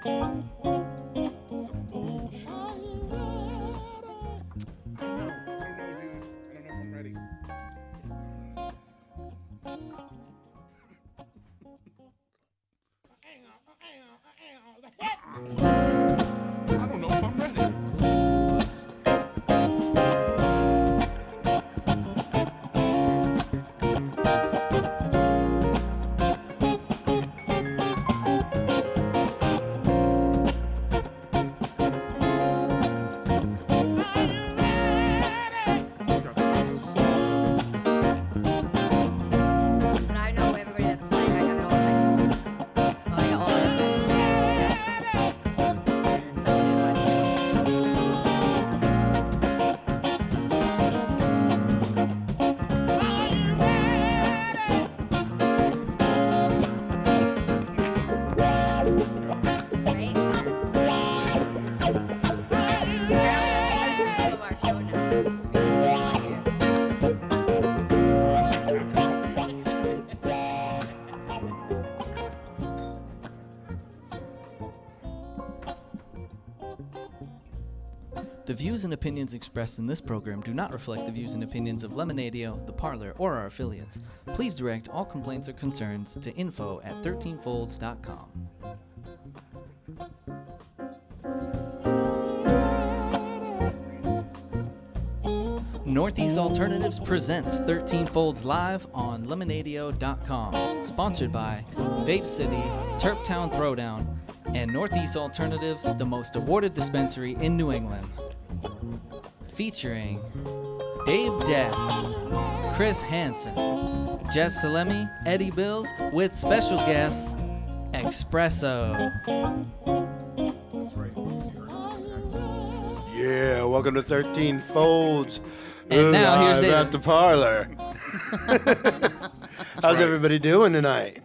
I don't know if I'm ready. I know everybody that's playing. I have it all on my phone. So I got all of it. Some new ones. Right? Of our show The views and opinions expressed in this program do not reflect the views and opinions of Lemonadio, the Parlour, or our affiliates. Please direct all complaints or concerns to info@13folds.com. Northeast Alternatives presents 13 Folds live on Lemonadio.com. Sponsored by Vape City, Terptown Throwdown, and Northeast Alternatives, the most awarded dispensary in New England. Featuring Dave Death, Chris Hansen, Jess Salemi, Eddie Bills, with special guests Xpresso. That's right. Yeah, welcome to 13 Folds. And now here's live David. at the Parlour. How's right. everybody doing tonight?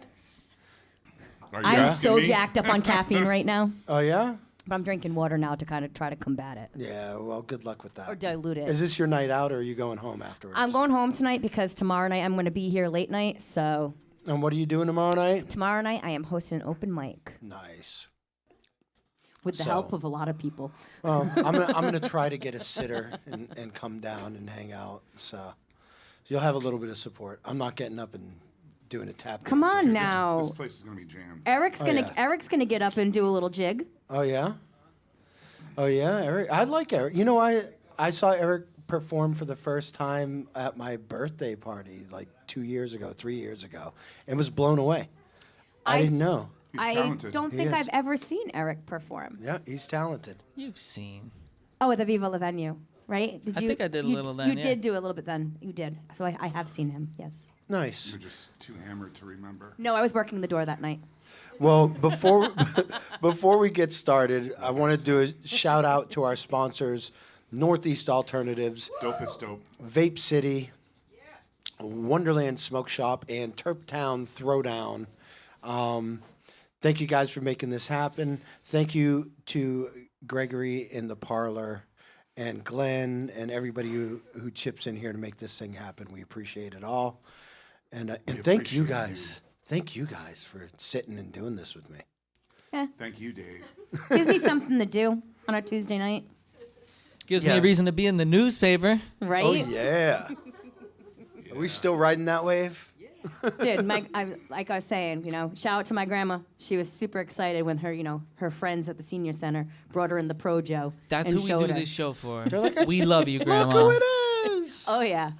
Are you I'm asking so me? jacked up on caffeine right now, Oh yeah? but I'm drinking water now to kind of try to combat it Yeah, well, good luck with that. or dilute it. Is this your night out or are you going home afterwards? I'm going home tonight because tomorrow night I'm going to be here late night. So And what are you doing tomorrow night? tomorrow night I am hosting an open mic Nice. with the So- help of a lot of people. I'm gonna try to get a sitter and come down and hang out. So you'll have a little bit of support. I'm not getting up and doing a tap. Come dance. on This now. place is going to be jammed. Eric's gonna yeah. Eric's gonna get up and do a little jig. Oh yeah. Oh yeah, Eric. I like Eric. You know, I saw Eric perform for the first time at my birthday party like 2 years ago, 3 years ago, and was blown away. I didn't know. He's I talented. don't He think is. I've ever seen Eric perform. Yeah, he's talented. You've seen. Oh, at the Viva La Venue, right? Did I think I did a you- little then, You yeah. did do a little bit then. You did. So I have seen him. Yes. Nice. You're just too hammered to remember. No, I was working the door that night. Well, before we get started, I want to do a shout out to our sponsors, Northeast Alternatives, Dopest dope. Vape City, Wonderland Smoke Shop, and Terptown Throwdown. Thank you guys for making this happen. Thank you to Gregory in the Parlour and Glenn and everybody who chips in here to make this thing happen. We appreciate it all. And thank you appreciate guys. you. Thank you guys for sitting and doing this with me. Thank you, Dave. Gives me something to do on a Tuesday night, Gives me Yeah. a reason to be in the newspaper. right? Oh, yeah. Are we still riding that wave? Dude, like I was saying, shout out to my grandma. She was super excited when her friends at the senior center brought her in the Projo. That's and who we showed do her. this show for. They're like, We love you, Look Grandma. who it is. Oh yeah.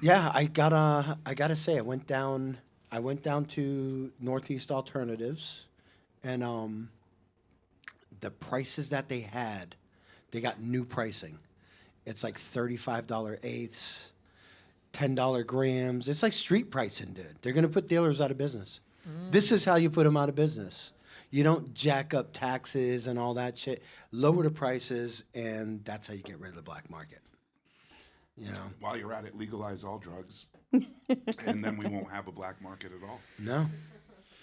Yeah, I gotta say, I went down to Northeast Alternatives, and the prices that they had, they got new pricing. It's like $35 eighths, $10 grams. It's like street pricing, dude. They're gonna put dealers out of business. This is how you put them out of business. You don't jack up taxes and all that shit. Lower the prices, and that's how you get rid of the black market. You know? While you're at it, legalize all drugs, and then we won't have a black market at all. No.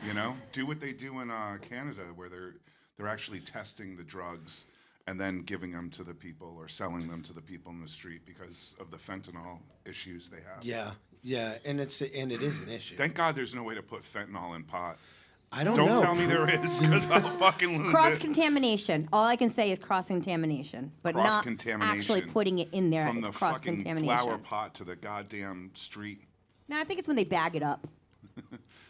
You know, do what they do in Canada, where they're actually testing the drugs and then giving them to the people or selling them to the people in the street because of the fentanyl issues they have. Yeah, Yeah, and it is an issue. Thank God there's no way to put fentanyl in pot. I don't know. Don't tell me there is, because I'll fucking lose Cross it. contamination. All I can say is cross contamination, but not Cross-contamination. actually putting it in there. From the Cross fucking contamination. flower pot to the goddamn street. No, I think it's when they bag it up.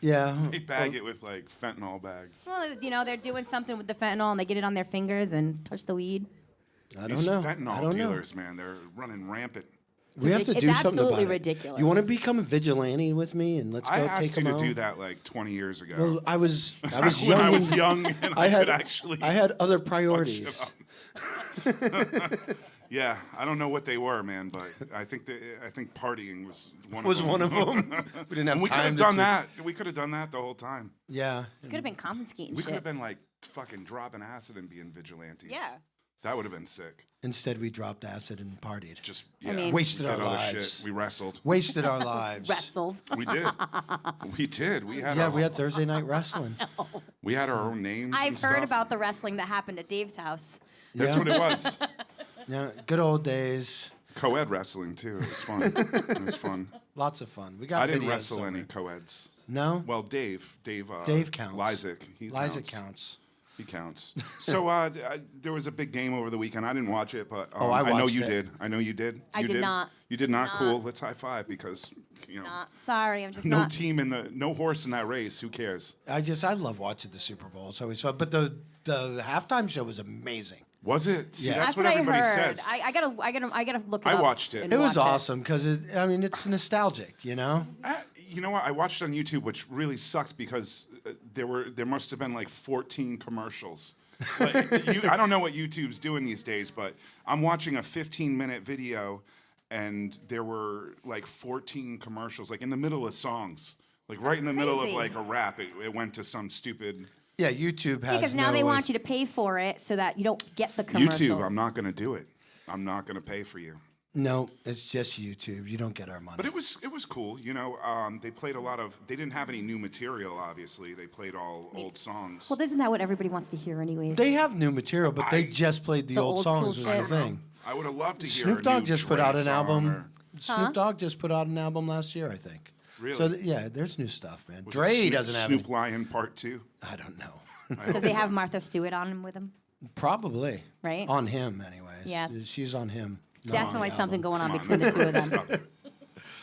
Yeah. They bag it with like fentanyl bags. Well, they're doing something with the fentanyl and they get it on their fingers and touch the weed. I don't These know. fentanyl I don't know. dealers, man, they're running rampant. We have to It's do something absolutely about it. ridiculous. You want to become a vigilante with me and let's go I take asked you them to out? do that like 20 years ago. Well, I was when young. I was and young and I could actually. I had other fuck priorities. shit up. Yeah, I don't know what they were, man, but I think partying was one Was of them. one of them. We didn't have And we could time have to done do- that. We could have done that the whole time. Yeah. Could have been confiscating We could shit. have been like fucking dropping acid and being vigilantes. Yeah. That would have been sick. Instead, we dropped acid and partied. Just mean- Wasted did our other lives. Shit. We wrestled. Wasted our lives. Wrestled. We did. We did. We had. Yeah, our, we had Thursday night wrestling. We had our own names. I've and heard stuff. about the wrestling that happened at Dave's house. That's Yeah. what it was. Yeah, good old days. Co-ed wrestling too. It was fun. It was fun. Lots of fun. We got I didn't videos wrestle somewhere. any co-eds. No? Well, Dave counts. Lysick. He Lysick counts. counts. He counts. So there was a big game over the weekend. I didn't watch it, but I know watched you it. did. I know you did. I You did not. You did not. Not. Cool. Let's high five because Sorry, I'm just no not. team no horse in that race. Who cares? I love watching the Super Bowl. It's always fun. But the halftime show was amazing. Was it? See, Yeah. that's what I everybody heard. says. I gotta look it I up watched it. and It was watch awesome because it's nostalgic, you know. You know what? I watched it on YouTube, which really sucks because there must have been like 14 commercials. I don't know what YouTube's doing these days, but I'm watching a 15-minute video, and there were like 14 commercials, like in the middle of songs, like right in the middle of crazy. like a rap. It went to some stupid Yeah, YouTube has Because now no, they like- want you to pay for it so that you don't get the commercials. YouTube. I'm not going to do it. I'm not going to pay for you. No, it's just YouTube. You don't get our money. But it was cool. You know, they played a lot of. They didn't have any new material. Obviously, they played all old songs. Well, isn't that what everybody wants to hear, anyways? They have new material, but they I- just played the The old old school songs. Was shit. the thing. I would have loved to hear. Snoop a Dogg new just put Dre out an song album. or- Snoop Dogg just put out an album last year, I think. Really? So yeah, there's new stuff, man. Was it Dre Snoop, doesn't have Snoop any. Lion Part 2. I don't know. Does they have Martha Stewart on him with him? Probably. Right? On him, anyways. Yeah. She's on him. not on the Definitely something album. going on Come between the two of them. Stop it.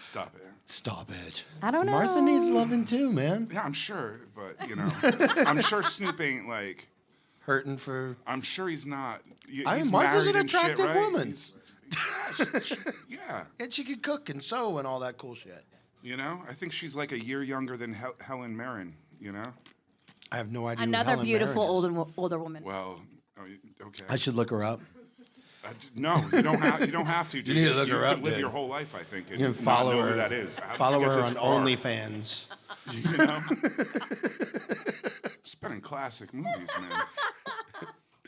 Stop it. Stop it. I don't know. Martha needs loving too, man. Yeah, I'm sure, but you know, I'm sure Snoop ain't like. Hurting for. I'm sure he's not. I He's mean, Martha's married an and shit, attractive right? woman. Yeah, And she could cook and sew and all that cool shit. you know, I think she's like a year younger than Helen Mirren. You know, I have no idea. who Another Helen beautiful Mirren is. older woman. well, okay. I should look her up. No, you don't have. You don't have to. Dude. need to look you her could up, live dude. your whole life, I think, and You can not follow know her. who that is. How did you Follow get her this on far? OnlyFans. You know, she's been in classic movies, man.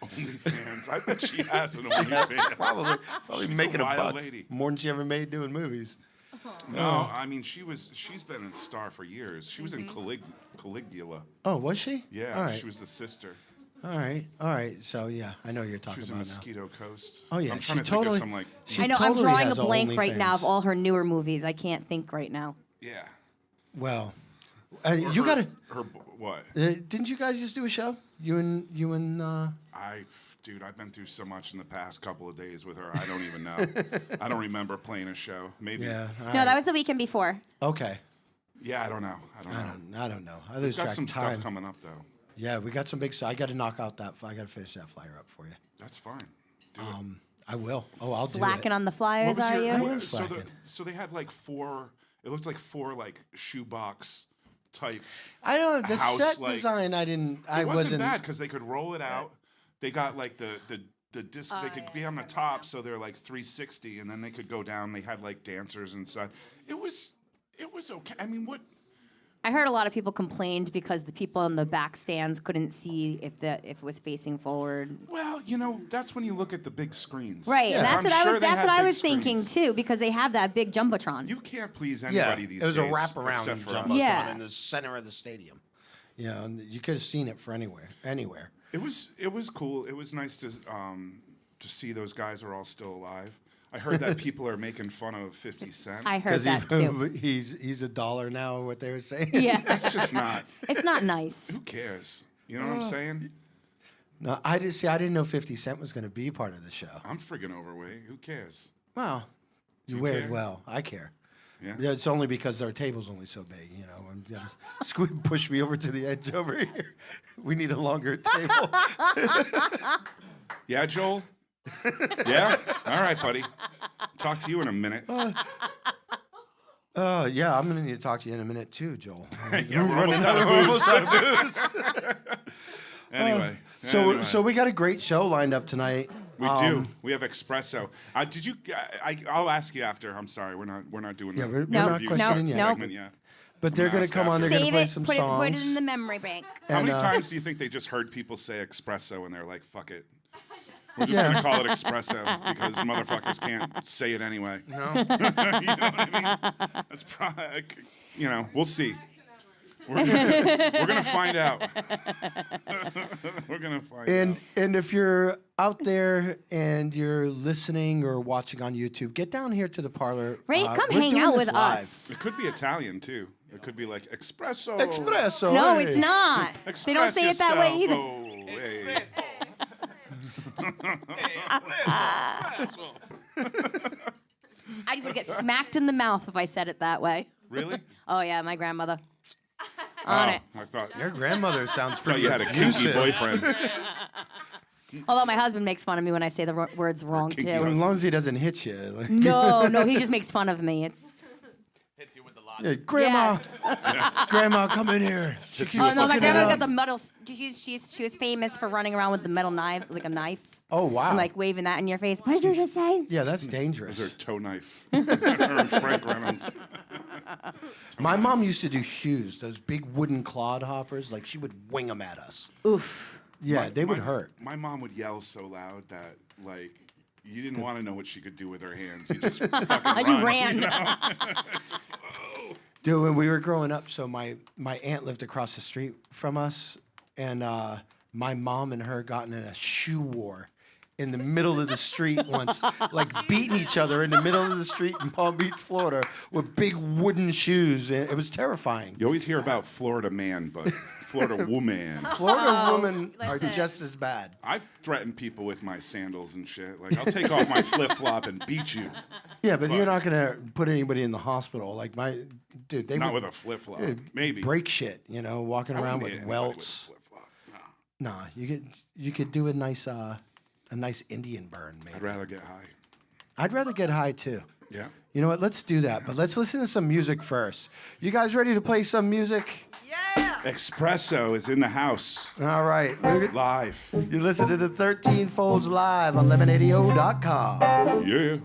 OnlyFans. I bet she has an OnlyFans. Probably She's making a a wild buck. lady. More than she ever made doing movies. No, I mean she's been a star for years. She was in Caligula. Oh, was she? Yeah, All right. she was the sister. All right. All right. So yeah, I know who you're She talking was in about now. Mosquito Coast. Oh yeah, I'm she trying to totally. think of some like she I know. I'm totally drawing a has blank right now of OnlyFans. all her newer movies. I can't think right now. yeah. Well, you got to. What? Didn't you guys just do a show? You and. Dude, I've been through so much in the past couple of days with her. I don't even know. I don't remember playing a show. Maybe. Yeah. all No, right. that was the weekend before. Okay. Yeah, I don't know. I don't know. I don't know. I We've lose got track some of time. stuff coming up though. Yeah, we got some big. I got to knock out that. I got to finish that flyer up for you. That's fine. Do it. I will. Oh, I'll Slacking do it. on the flyers, What was are your- you? I am so, slacking. so they had like four. It looked like four like shoebox type. I don't. The house, set like- design, I didn't. I It wasn't wasn't. bad because they could roll it out. They got like the disc. They could be on the top, so they're like 360, and then they could go down. They had like dancers inside. It was okay. I mean, what? I heard a lot of people complained because the people in the back stands couldn't see if it was facing forward. Well, you know, that's when you look at the big screens. Right, and I'm that's what I sure was. they That's had what I big was thinking screens. too, because they have that big jumbotron. You can't please Yeah, anybody these it was days. a wraparound except for us. jumbotron Yeah. in the center of the stadium. You know, and you could have seen it for anywhere. It was cool. It was nice to see those guys are all still alive. I heard that people are making fun of 50 Cent. I heard that too. He's $1 now. What they were saying. Yeah. That's just not. It's not nice. Who cares? You know what I'm saying? No, I didn't know 50 Cent was going to be part of the show. I'm friggin' overweight. Who cares? Well, you You wear care? it well. I care. Yeah. Yeah, it's only because our table's only so big, you know. And just push me over to the edge over here. We need a longer table. Yeah, Joel? Yeah? All right, buddy. Talk to you in a minute. Yeah, I'm gonna need to talk to you in a minute too, Joel. Yeah, we're almost out of We're booze. almost out of booze. Anyway. So we got a great show lined up tonight. We do. We have Xpresso. Did you? I'll ask you after. I'm sorry. We're not doing Yeah, the we're not review questioning yet. segment yet. But they're gonna ask come on. They're after. gonna Save play it. some Put songs. it in the memory bank. How And, many times do you think they just heard people say Xpresso and they're like, "Fuck it, we're just Yeah. gonna call it Xpresso because motherfuckers can't say it anyway." No. You know what I mean? That's probably. We'll see. We're gonna find out. We're gonna find out. And if you're out there and you're listening or watching on YouTube, get down here to the parlor. Right? Come we're hang doing out this with live. us. It could be Italian too. It could be like Xpresso. Espresso. No, hey. it's not. They don't say it that way either. Oh, hey. I would get smacked in the mouth if I said it that way. Really? Oh yeah, my grandmother. On it. I thought Your grandmother sounds pretty you had a kinky abusive. boyfriend. Although my husband makes fun of me when I say the words wrong Kinky too. As long as he doesn't hit you. Like, No, he just makes fun of me. It's yeah, Grandma, yes. Grandma, come in here. She keeps Oh no, my fucking it grandma up. got the metal. She was famous for running around with the metal knife, like a knife, Oh wow. and like waving that in your face. What did you just say? Yeah, that's dangerous. Her toe knife. Her Frank Reynolds. My mom used to do shoes, those big wooden clod hoppers. Like she would wing them at us. Oof. Yeah, they would hurt. My mom would yell so loud that like you didn't want to know what she could do with her hands. You just fucking You run. ran. You know? Dude, when we were growing up, so my aunt lived across the street from us, and my mom and her got in a shoe war in the middle of the street once, like beating each other in the middle of the street in Palm Beach, Florida, with big wooden shoes. And it was terrifying. You always hear about Florida man, but Florida woman. Florida women are listen. just as bad. I've threatened people with my sandals and shit. Like, I'll take off my flip flop and beat you. Yeah, but you're not gonna put anybody in the hospital. Like dude, they Not would with a flip flop. dude, Maybe. break shit. You know, walking I around wouldn't hit with anybody welts. With a flip flop. No. Nah, you could do a nice Indian burn, maybe. I'd rather get high. I'd rather get high too. Yeah. You know what? Let's do that. But let's listen to some music first. You guys ready to play some music? Xpresso is in the house. All right. Live. You listen to the 13 Folds live on lemonadio.com. Yeah.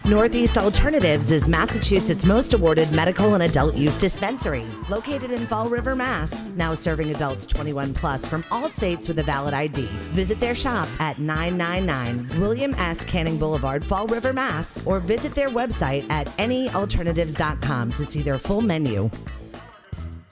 Northeast Alternatives is Massachusetts' most awarded medical and adult use dispensary, located in Fall River, Mass. Now serving adults 21 plus from all states with a valid ID. Visit their shop at 999 William S. Canning Boulevard, Fall River, Mass. Or visit their website at anyalternatives.com to see their full menu.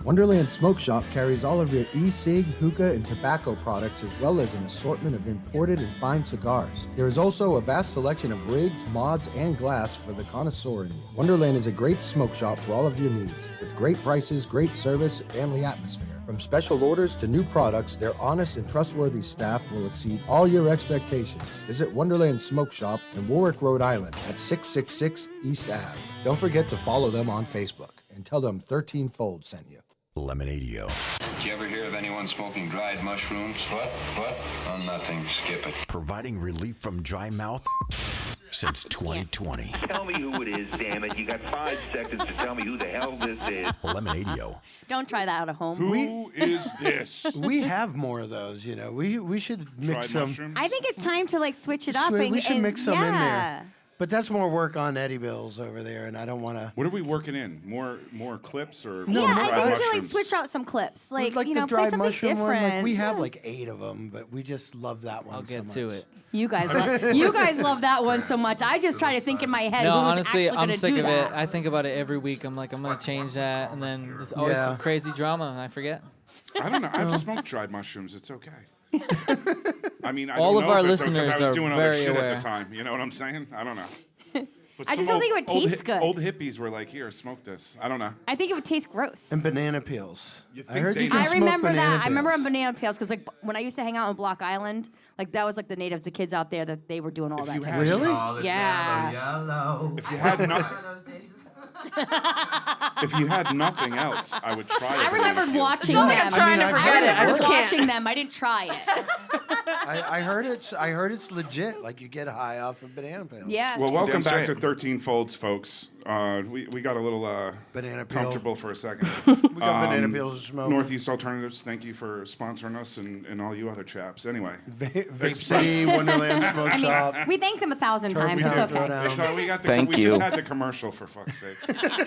Wonderland Smoke Shop carries all of your e-cig, hookah, and tobacco products, as well as an assortment of imported and fine cigars. There is also a vast selection of rigs, mods, and glass for the connoisseur in you. Wonderland is a great smoke shop for all of your needs, with great prices, great service, and family atmosphere. From special orders to new products, their honest and trustworthy staff will exceed all your expectations. Visit Wonderland Smoke Shop in Warwick, Rhode Island at 666 East Ave. Don't forget to follow them on Facebook and tell them 13 Fold sent you. Lemonadio. Did you ever hear of anyone smoking dried mushrooms? What? Oh, nothing. Skip it. Providing relief from dry mouth since 2020. Tell me who it is, damn it. You got 5 seconds to tell me who the hell this is. Lemonadio. Don't try that at home. Who is this? We have more of those, you know. We should mix Dried some. mushrooms? I think it's time to like switch it up. We should mix some in yeah. there. But that's more work on Eddie Bill's over there, and I don't want to. What are we working in? More clips or No, Yeah, more I dried think we should like mushrooms? switch out some clips, like, like you the know, play dried something mushroom different. one. Like we have Yeah. like 8 of them, but we just love that one. I'll so get much. to it. You guys love that one so much. I just try to think in my head No, who's honestly, actually I'm gonna sick do of that. it. I think about it every week. I'm like, I'm gonna change that, and then there's always Yeah. some crazy drama, and I forget. I don't know. I've smoked dried mushrooms. It's okay. I mean, I All don't of know our if it's okay 'cause listeners I are was doing other very shit aware. at the time. You know what I'm saying? I don't know. But I just some don't think it would old taste good. Old hippies were like, "Here, smoke this." I don't know. I think it would taste gross. And banana peels. You I think heard they you do? can I smoke remember banana that. I remember on peels. banana peels because like when I used to hang out on Block Island, like that was like the natives, the kids out there that they were doing all If that. you type had of Really? shit. Yeah. If you had if you had nothing else, I would try. I remembered watching not them. like I'm trying to forget it. I remember just can't. watching them. I didn't try it. I heard it's legit. Like you get high off of banana peels. Yeah. Well, welcome Damn back to straight. 13 Folds, folks. We got a little Banana peel. comfortable for a second. We got banana peels to smoke. Northeast Alternatives, thank you for sponsoring us and all you other chaps. Anyway, Vape City, Wonderland Smoke Shop. we thanked them 1,000 Turn times. me It's down, throw okay. down. it's all, we got the, Thank we you. just had the commercial, for fuck's sake.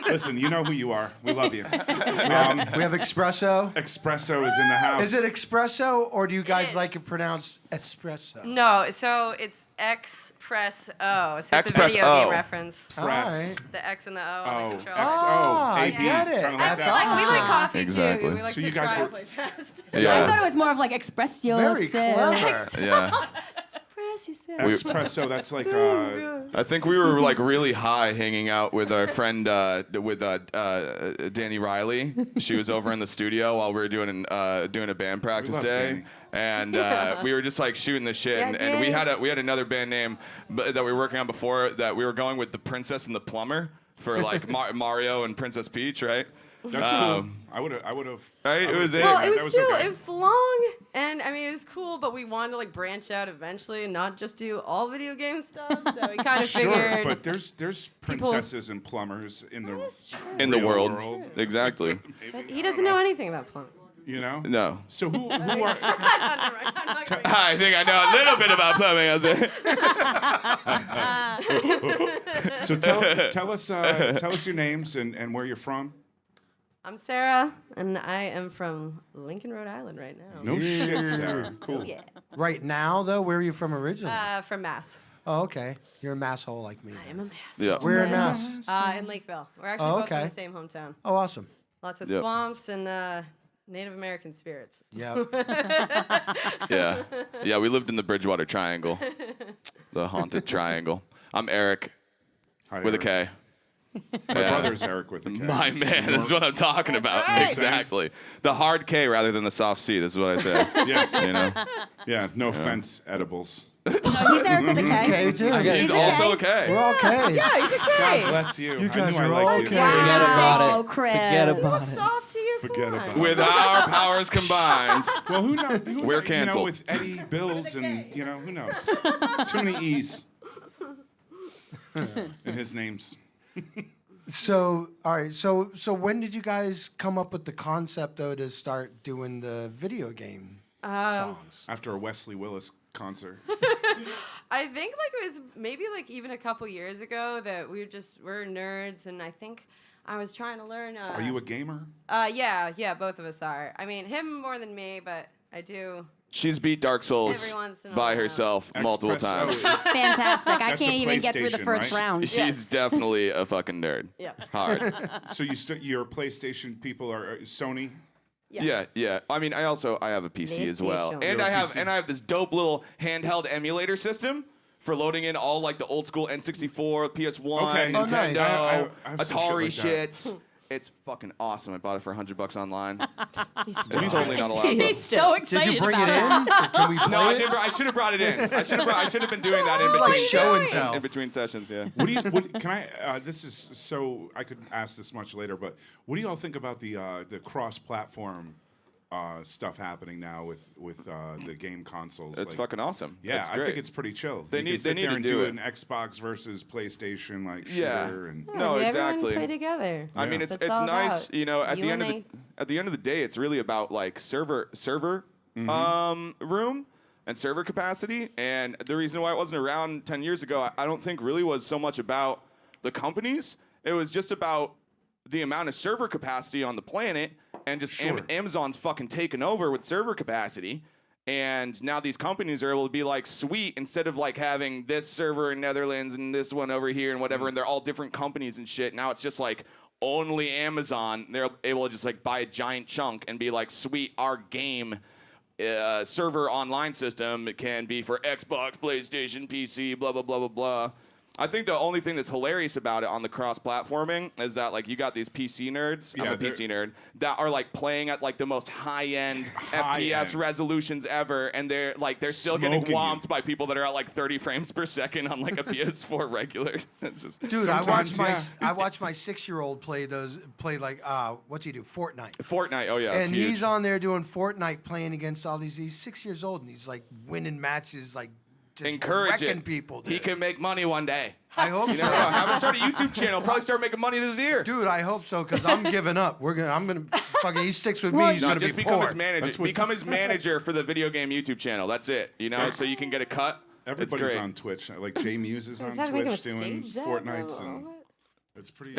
Listen, you know who you are. We love you. We have Xpresso. Xpresso is in the house. Is it espresso or do you guys like it pronounced espresso? No, so it's Xpresso. So it's a video Xpresso. game reference. Press? Alright. The X and the O Oh, on the control. Ah, I AB, get it. kinda like That's that. Like, we like awesome. coffee Exactly. too. We like So to you guys try were- to play fast. I Yeah. thought it was more of like Expressio. Very clever. Yeah. Xpresso, that's like I think we were like really high hanging out with our friend Danny Riley. She was over in the studio while we were doing a band practice love day. Danny. And we were just like shooting the shit, Yeah, and we Danny. had another band name that we were working on before that we were going with the Princess and the Plumber for like Mario and Princess Peach, right? that's cool. I would have. Right? It was it. Well, That it was too. okay. It was long, and I mean, it was cool. But we wanted to like branch out eventually, and not just do all video game stuff. So we kind of Sure, figured. but there's princesses and plumbers in the is true. in the real world. Exactly. But he doesn't know anything about plumbing. You know? No. So who are? Never mind, I'm not gonna- I think I know a little bit about plumbing. I was So tell us your names and where you're from. I'm Sarah, and I am from Lincoln, Rhode Island right now. No shit, Sarah. Cool. Yeah. Right now, though, where are you from originally? From Mass. Oh, okay. You're a masshole like me. I am a Mass. Yeah. Where in Mass? In Lakeville. We're actually Oh, both from okay. the same hometown. Oh, awesome. Lots of Yep. swamps and Native American spirits. Yeah. Yeah. Yeah, we lived in the Bridgewater Triangle. The haunted triangle. I'm Eric Hi, with a Eric. K. My brother's Eric with a K. My man, this is what I'm talking about. right. Exactly. The hard K rather than the soft C. This is what I say. Yes. You know? Yeah. No offense, edibles. No, he's Eric with a K. Okay, too. I got He's it. also a okay. K. We're all K's. God bless you. You I guys knew I are liked all you. okay. Forget about Wow, it. Chris. Forget about it. Soft to your Forget fun. about it. With our powers combined. Well, who knows? We're canceled. With Eddie Bills and who knows? There's too many E's in his names. So, all right. So when did you guys come up with the concept, though, to start doing the video game songs? After a Wesley Willis concert? I think like it was maybe like even a couple years ago that we're nerds, and I think I was trying to learn. Are you a gamer? Yeah, both of us are. I mean, him more than me, but I do. She's beat Dark Souls Every once in a by while. herself multiple Xpresso. times. Fantastic. I That's a can't even get through the first PlayStation, right? round. She's definitely a fucking nerd. Yeah. Hard. So your PlayStation people are Sony? Yeah. I mean, I have a PC as well, PlayStation. and You I have a have PC. this dope little handheld emulator system for loading in all like the old school N64, PS1, Okay. Oh, nice. Nintendo, I have some Atari shit like that. shit. It's fucking awesome. I bought it for $100 online. He's It's totally not allowed. He's so Did excited you bring about it in? that. Can we play No, it? I should have brought it in. I should have been doing that in It's between like show and tell. in between sessions. Yeah. Can I? This is so I could ask this much later, but what do you all think about the cross-platform stuff happening now with the game consoles? It's Like, fucking awesome. Yeah, It's I great. think it's pretty chill. They You need- can sit they need there to and do do it. an Xbox versus PlayStation like Yeah. shooter and No, Everyone exactly. play together. I mean, Yeah. it's That's all nice, about. you know. At You the end and of the day, it's really about like server room and server capacity. And the reason why it wasn't around 10 years ago, I don't think really was so much about the companies. It was just about the amount of server capacity on the planet, and just Sure. Amazon's fucking taken over with server capacity. And now these companies are able to be like, sweet, instead of like having this server in Netherlands and this one over here and whatever, and they're all different companies and shit. Now it's just like only Amazon. They're able to just like buy a giant chunk and be like, sweet, our game server online system can be for Xbox, PlayStation, PC, blah, blah, blah, blah, blah. I think the only thing that's hilarious about it on the cross-platforming is that like you got these PC nerds, Yeah, I'm a they're- PC nerd, that are like playing at like the most high-end FPS High-end. resolutions ever, and they're still getting Smoking you. whomped by people that are at like 30 frames per second on like a PS4 regular. It's just Dude, I Sometimes, watched my 6-year-old play like what's he do? Fortnite. Fortnite. Oh yeah, it's And huge. he's on there doing Fortnite, playing against all these. He's 6 years old and he's like winning matches, like just Encourage wrecking it. people. He dude. can make money one day. I hope You so. never know. Have him start a YouTube channel. Probably start making money this year. Dude, I hope so, because I'm giving up. I'm gonna fucking. He sticks with me. He's No, gonna just be become poor. his manager. That's what's- Become his manager for the video game YouTube channel. That's it. You know, so you can get a cut. everybody's it's great. on Twitch. Like Jay Muse is on that to make him a Twitch doing stage dad? Fortnites Oh, and what? it's pretty.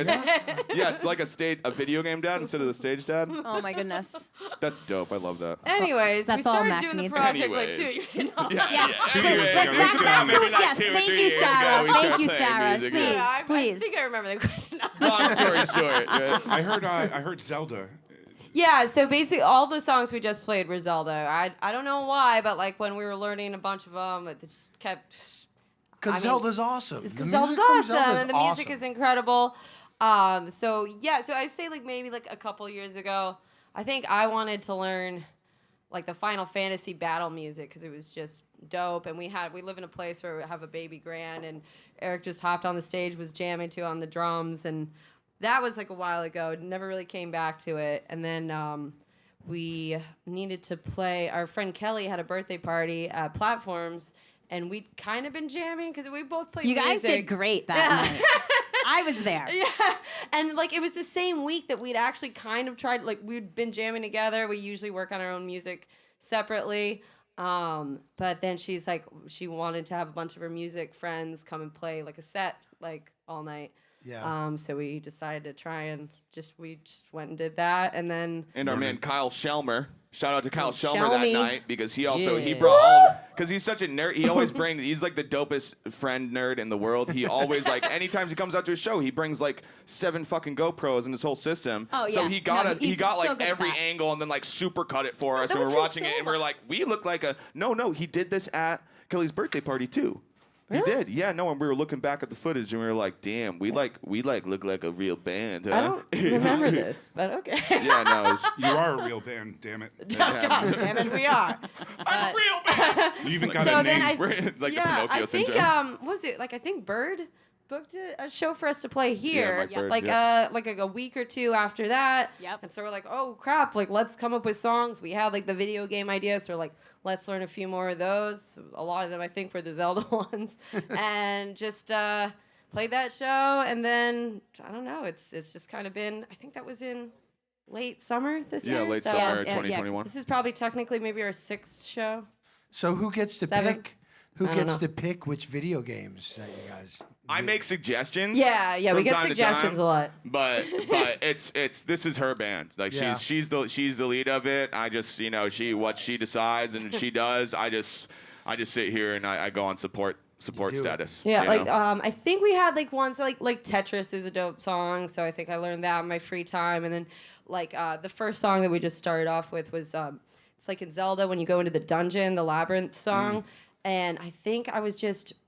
Yeah, it's like a video game dad instead of the stage dad. Oh my goodness. That's dope. I love that. Anyways, we that's all started Max doing the needs. project like Anyways. 2 years ago. Yeah. 2 years Let's ago. back that Maybe to like yes. 2 or Thank 3 you, years ago, Sarah. we Thank started you, playing Sarah. music, Please, yeah. I please. think I remember the question. Long story short. Right? I heard Zelda. Yeah, so basically all the songs we just played were Zelda. I don't know why, but like when we were learning a bunch of them, it just kept. Because I mean, Zelda's awesome. It's The because music Zelda's from awesome, Zelda's and the music awesome. is incredible. So I'd say like maybe like a couple years ago, I think I wanted to learn like the Final Fantasy battle music because it was just dope. And we live in a place where we have a baby grand, and Eric just hopped on the stage, was jamming to on the drums, and that was like a while ago. Never really came back to it. And then we needed to play. Our friend Kelly had a birthday party at Platforms. And we'd kind of been jamming because we both played You music. guys did great that night. I was there. Yeah, and like it was the same week that we'd actually kind of tried. Like we'd been jamming together. We usually work on our own music separately, but then she's like, she wanted to have a bunch of her music friends come and play like a set like all night. Yeah. So we decided to try and we just went and did that, and then And our man Kyle Shelmer. Shout out to Kyle Shelmer Shelmy. that night because he also he Yeah. brought all because he's such a nerd. He always brings he's like the dopest friend nerd in the world. He always like anytime he comes out to a show, he brings like 7 fucking GoPros in his whole system. Oh, So yeah. he got No, he he's got so like good at every that. angle and then like super cut it for us, and That we're was watching it so and we're like, we look like a no. He did this at Kelly's birthday party too. Really? He did, yeah. No, and we were looking back at the footage and we were like, damn, we look like a real band. Huh? I don't remember this, but okay. Yeah, no. It was, You are a real band, damn it. God damn it, we are. I'm a real band. You even got So a then name. I We're in, like the yeah, Pinocchio I think syndrome. what was it like? I think Bird booked a show for us to play here, Mike Bird, like yeah. like a week or 2 after that. Yep. And so we're like, oh crap, like let's come up with songs. We had like the video game ideas, so we're like, let's learn a few more of those. A lot of them I think were the Zelda ones, and just played that show. And then I don't know, it's just kind of been. I think that was in late summer this year. Yeah, late so summer yeah, 2021. This is probably technically maybe our 6th show. So who gets to 7? pick? Who I don't gets know. to pick which video games that you guys? I make suggestions. Yeah, we from get time to suggestions time, a lot. But it's this is her band. Like Yeah. she's the lead of it. I just what she decides and she does. I just sit here and I go on support status. Yeah, you like know? I think we had like ones like Tetris is a dope song, so I think I learned that in my free time. And then like the first song that we just started off with was it's like in Zelda when you go into the dungeon, the labyrinth song. And I think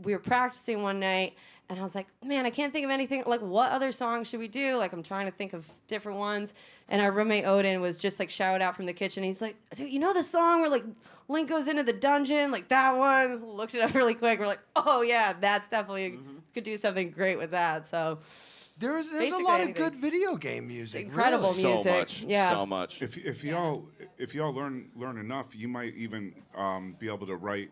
we were practicing one night and I was like, man, I can't think of anything. Like, what other song should we do? Like, I'm trying to think of different ones. And our roommate Odin was just like shouted out from the kitchen. He's like, dude, you know the song where like Link goes into the dungeon? Like that one? Looked it up really quick. We're like, oh yeah, that's definitely, could do something great with that. So there's a basically lot anything. of good video game music. Incredible really. music. So much. Yeah. So much. If y'all learn enough, you might even be able to write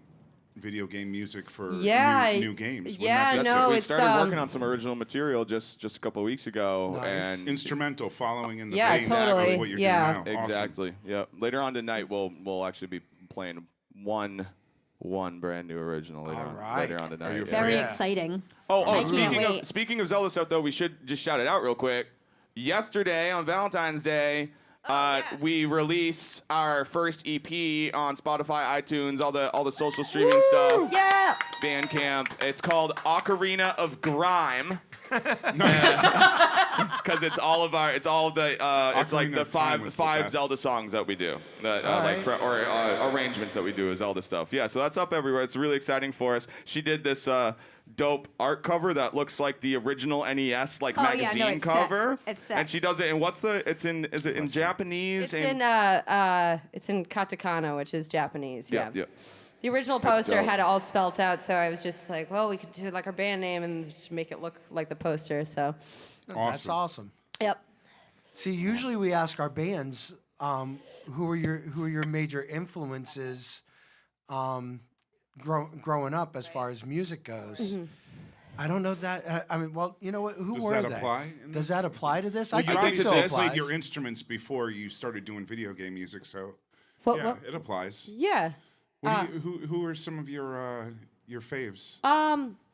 video game music for new games. Wouldn't that be sick? We started working on some original material just a couple of weeks ago, and instrumental, following in the Yeah, vein totally. of what you're Yeah. doing now. Awesome. Exactly. Yep. Later on tonight, we'll actually be playing one brand new original later on tonight. Very exciting. Oh, I can't wait. speaking of Zelda stuff, though, we should just shout it out real quick. Yesterday, on Valentine's Day, we released our first EP on Spotify, iTunes, all the social streaming stuff. Yeah. Bandcamp. It's called Ocarina of Grime. Because it's like the five Zelda songs that we do, arrangements that we do is Zelda stuff. Yeah, so that's up everywhere. It's really exciting for us. She did this dope art cover that looks like the original NES magazine it's cover. set. It's set. And she does it in is it in Japanese? It's in katakana, which is Japanese. Yep, Yeah. yep. The original That's poster dope. had it all spelt out, so I was just like, well, we could do like our band name and just make it look like the poster. So. That's awesome. Yep. See, usually we ask our bands who are your major influences growing up as far as music goes. Mm-hmm. I don't know that. I mean, well, you know what? Who Does were that they? apply in Does this? that apply to this? Well, I you think obviously so. played Applies. your instruments before you started doing video game music, so What? it applies. Yeah. Who are some of your faves?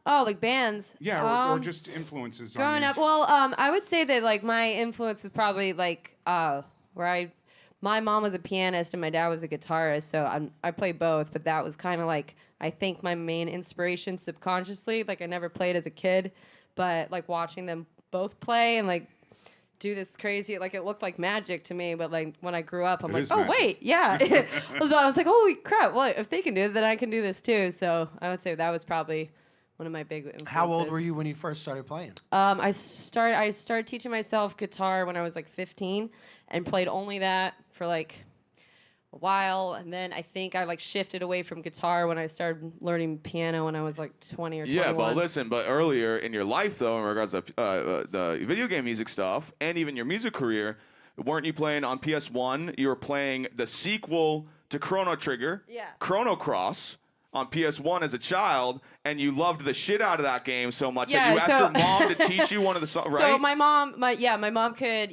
Oh, like bands. Yeah, or just influences. Growing on up, well, I would say that like my influence is probably like my mom was a pianist and my dad was a guitarist, so I play both. But that was kind of like I think my main inspiration subconsciously. Like I never played as a kid, but like watching them both play and like do this crazy, like it looked like magic to me. But like when I grew up, I'm It like, is oh magic. wait, yeah. So I was like, holy crap! Well, if they can do it, then I can do this too. So I would say that was probably one of my big influences. How old were you when you first started playing? I started teaching myself guitar when I was like 15 and played only that for like a while, and then I think I like shifted away from guitar when I started learning piano when I was like 20 or 21. Yeah, but earlier in your life, though, in regards to the video game music stuff and even your music career, weren't you playing on PS1? You were playing the sequel to Chrono Trigger, Chrono Cross, on PS1 as a child, and you loved the shit out of that game so much that you asked your mom to teach you one of the songs, right? So my mom could,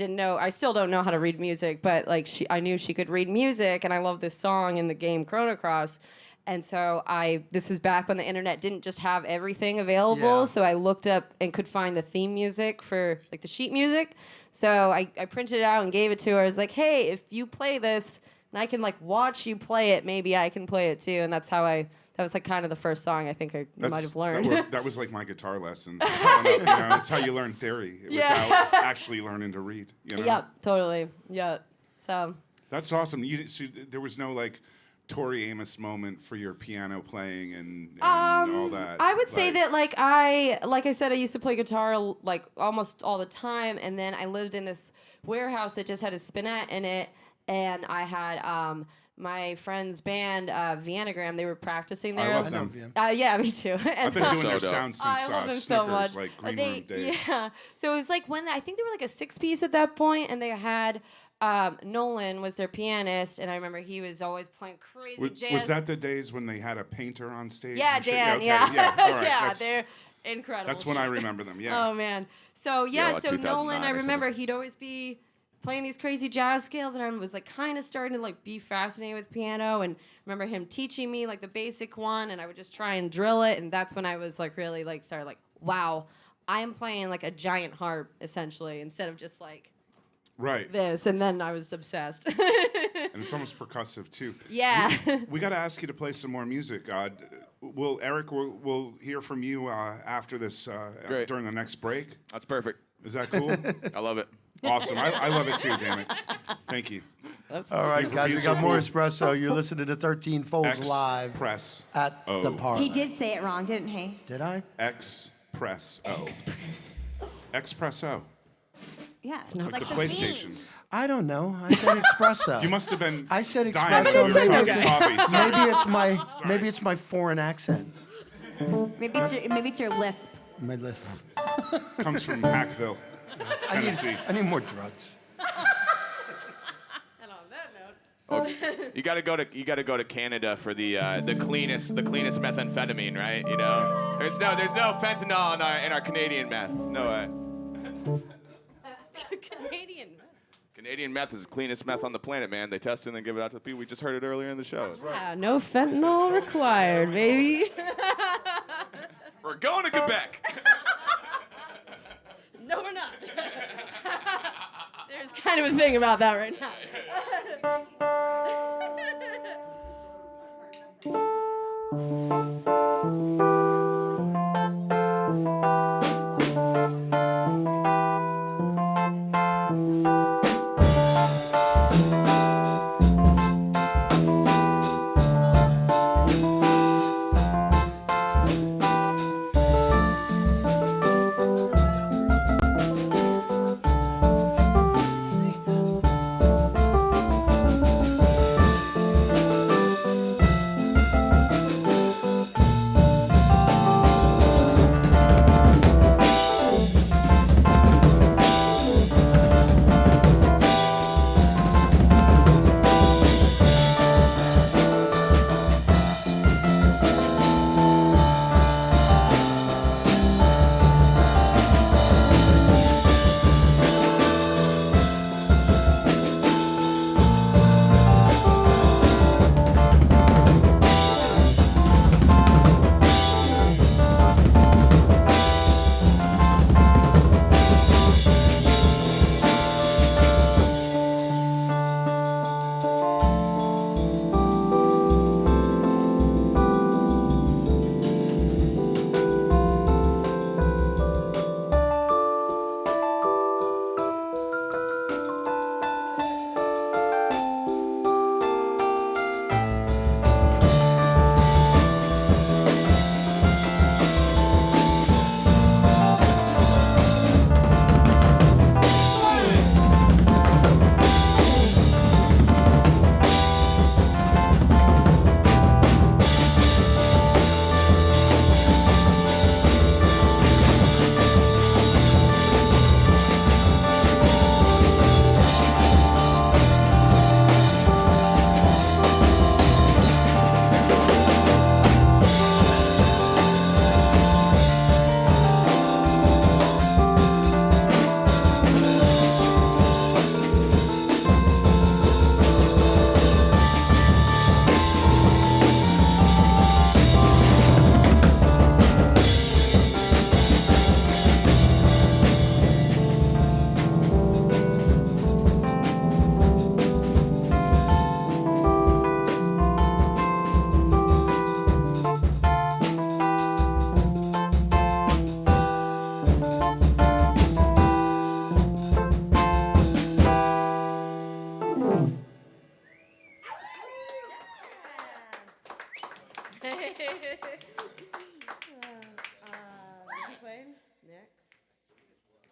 I still don't know how to read music, but like I knew she could read music, and I loved this song in the game Chrono Cross. And so this was back when the internet didn't just have everything available, so I looked up and could find the theme music for like the sheet music. So I printed it out and gave it to her. I was like, hey, if you play this and I can like watch you play it, maybe I can play it too. And that's how that was like kind of the first song I think I might have learned. That was like my guitar lessons. Growing up, it's how you learn theory without actually learning to read. Yep, totally. Yeah. So. That's awesome. So there was no like Tori Amos moment for your piano playing and all that. I would say that like I said, I used to play guitar like almost all the time, and then I lived in this warehouse that just had a spinette in it, and I had my friend's band, Viennagram. They were practicing there. I love them. Yeah, me too. I've been doing their sound since I love them Snickers, so much. like Green Room days. Yeah. So it was like when I think they were like a 6-piece at that point, and they had Nolan was their pianist, and I remember he was always playing crazy jazz. Was that the days when they had a painter on stage? Yeah, and shit? Dan. Yeah, okay, yeah. All right, Yeah, they're incredible. That's when I remember them. Yeah. Oh man. So yeah, like so 2009 Nolan, I or remember he'd always be playing these crazy jazz scales, and I was like kind of starting to like be fascinated with piano, and remember him teaching me like the basic one, and I would just try and drill it, and that's when I was like really like started like, wow, I am playing like a giant harp essentially instead of just like Right. this, and then I was obsessed. And it's almost percussive too. Yeah. We got to ask you to play some more music. Eric, we'll hear from you after this Great. during the next break. That's perfect. Is that cool? I love it. Awesome. I love it too, damn it. Thank you. All right, guys, we Being got so more cool. Espresso. You're listening to 13 Folds live Press. at the Parlour. He did say it wrong, didn't he? Did I? Xpresso. Xpresso. Yeah. Like the PlayStation. I don't know. I said Espresso. You must have been. I said dying Espresso. when you were Maybe talking it's, coffee. maybe it's my foreign accent. Maybe it's your lisp. My list. Comes from Hackville, Tennessee. I need more drugs. And on that note. You gotta go to Canada for the cleanest methamphetamine, right? You know, there's no fentanyl in our Canadian meth. No way. Canadian meth is the cleanest meth on the planet, man. They test it and then give it out to the people. We just heard it earlier in the show. Yeah, no fentanyl required, baby. We're going to Quebec. No, we're not. There's kind of a thing about that right now.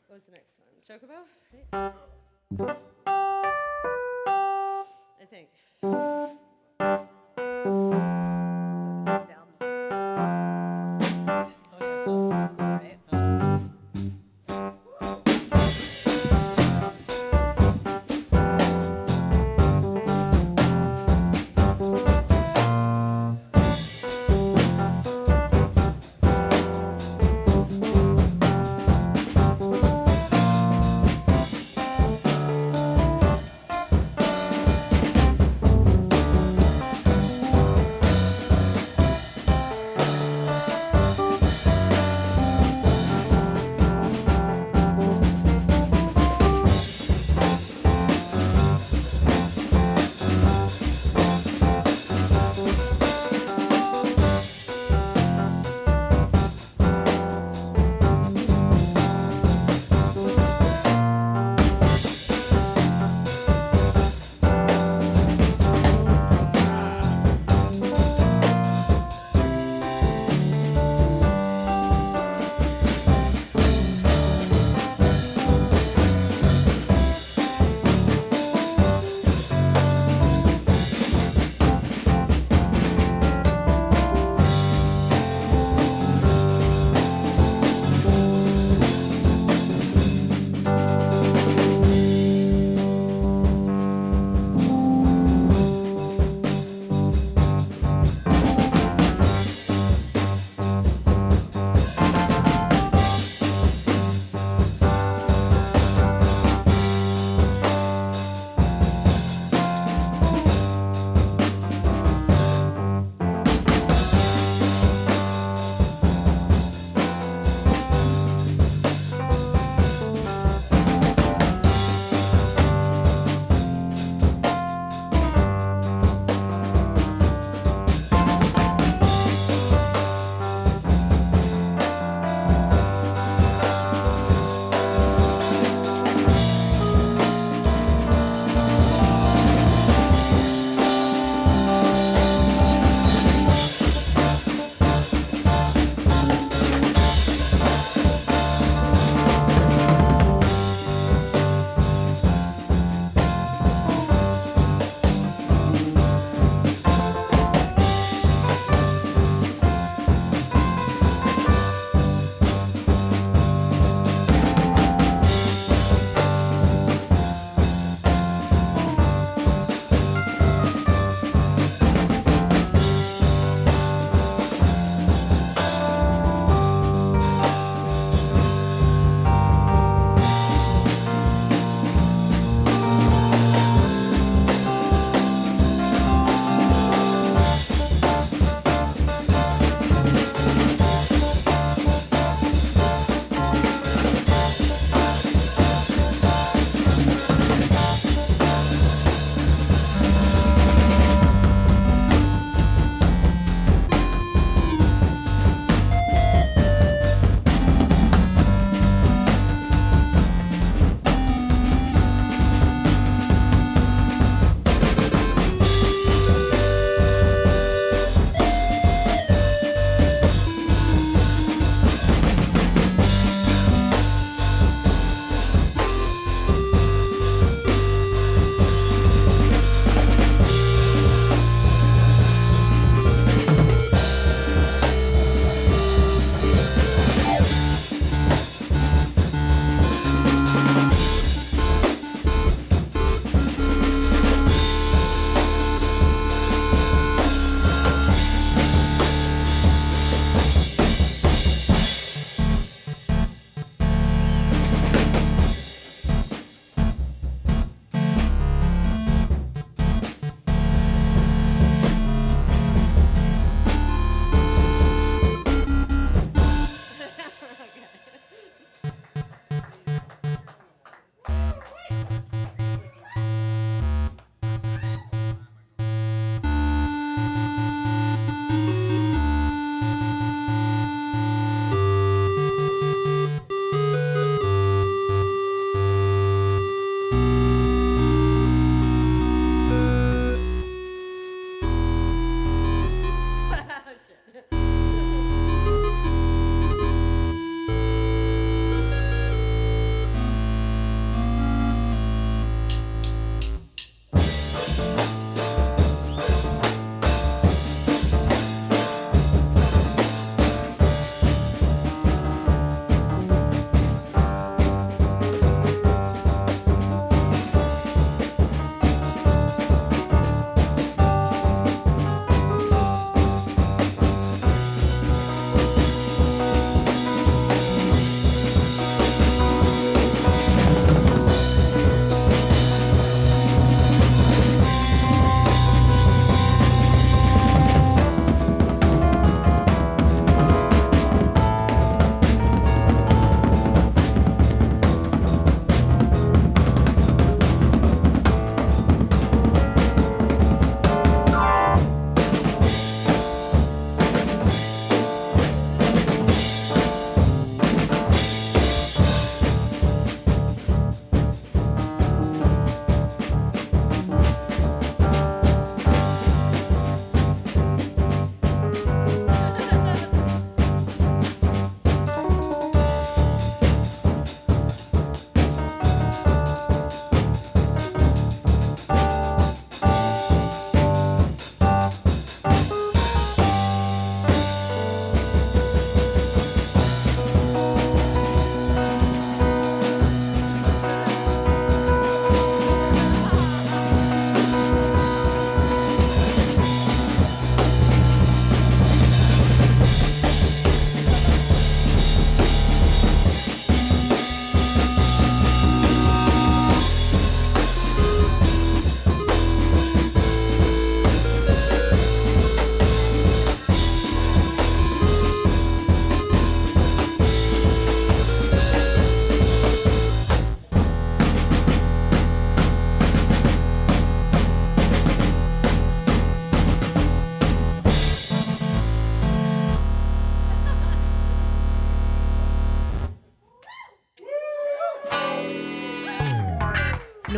What was the next one? Chocobo? Right? I think.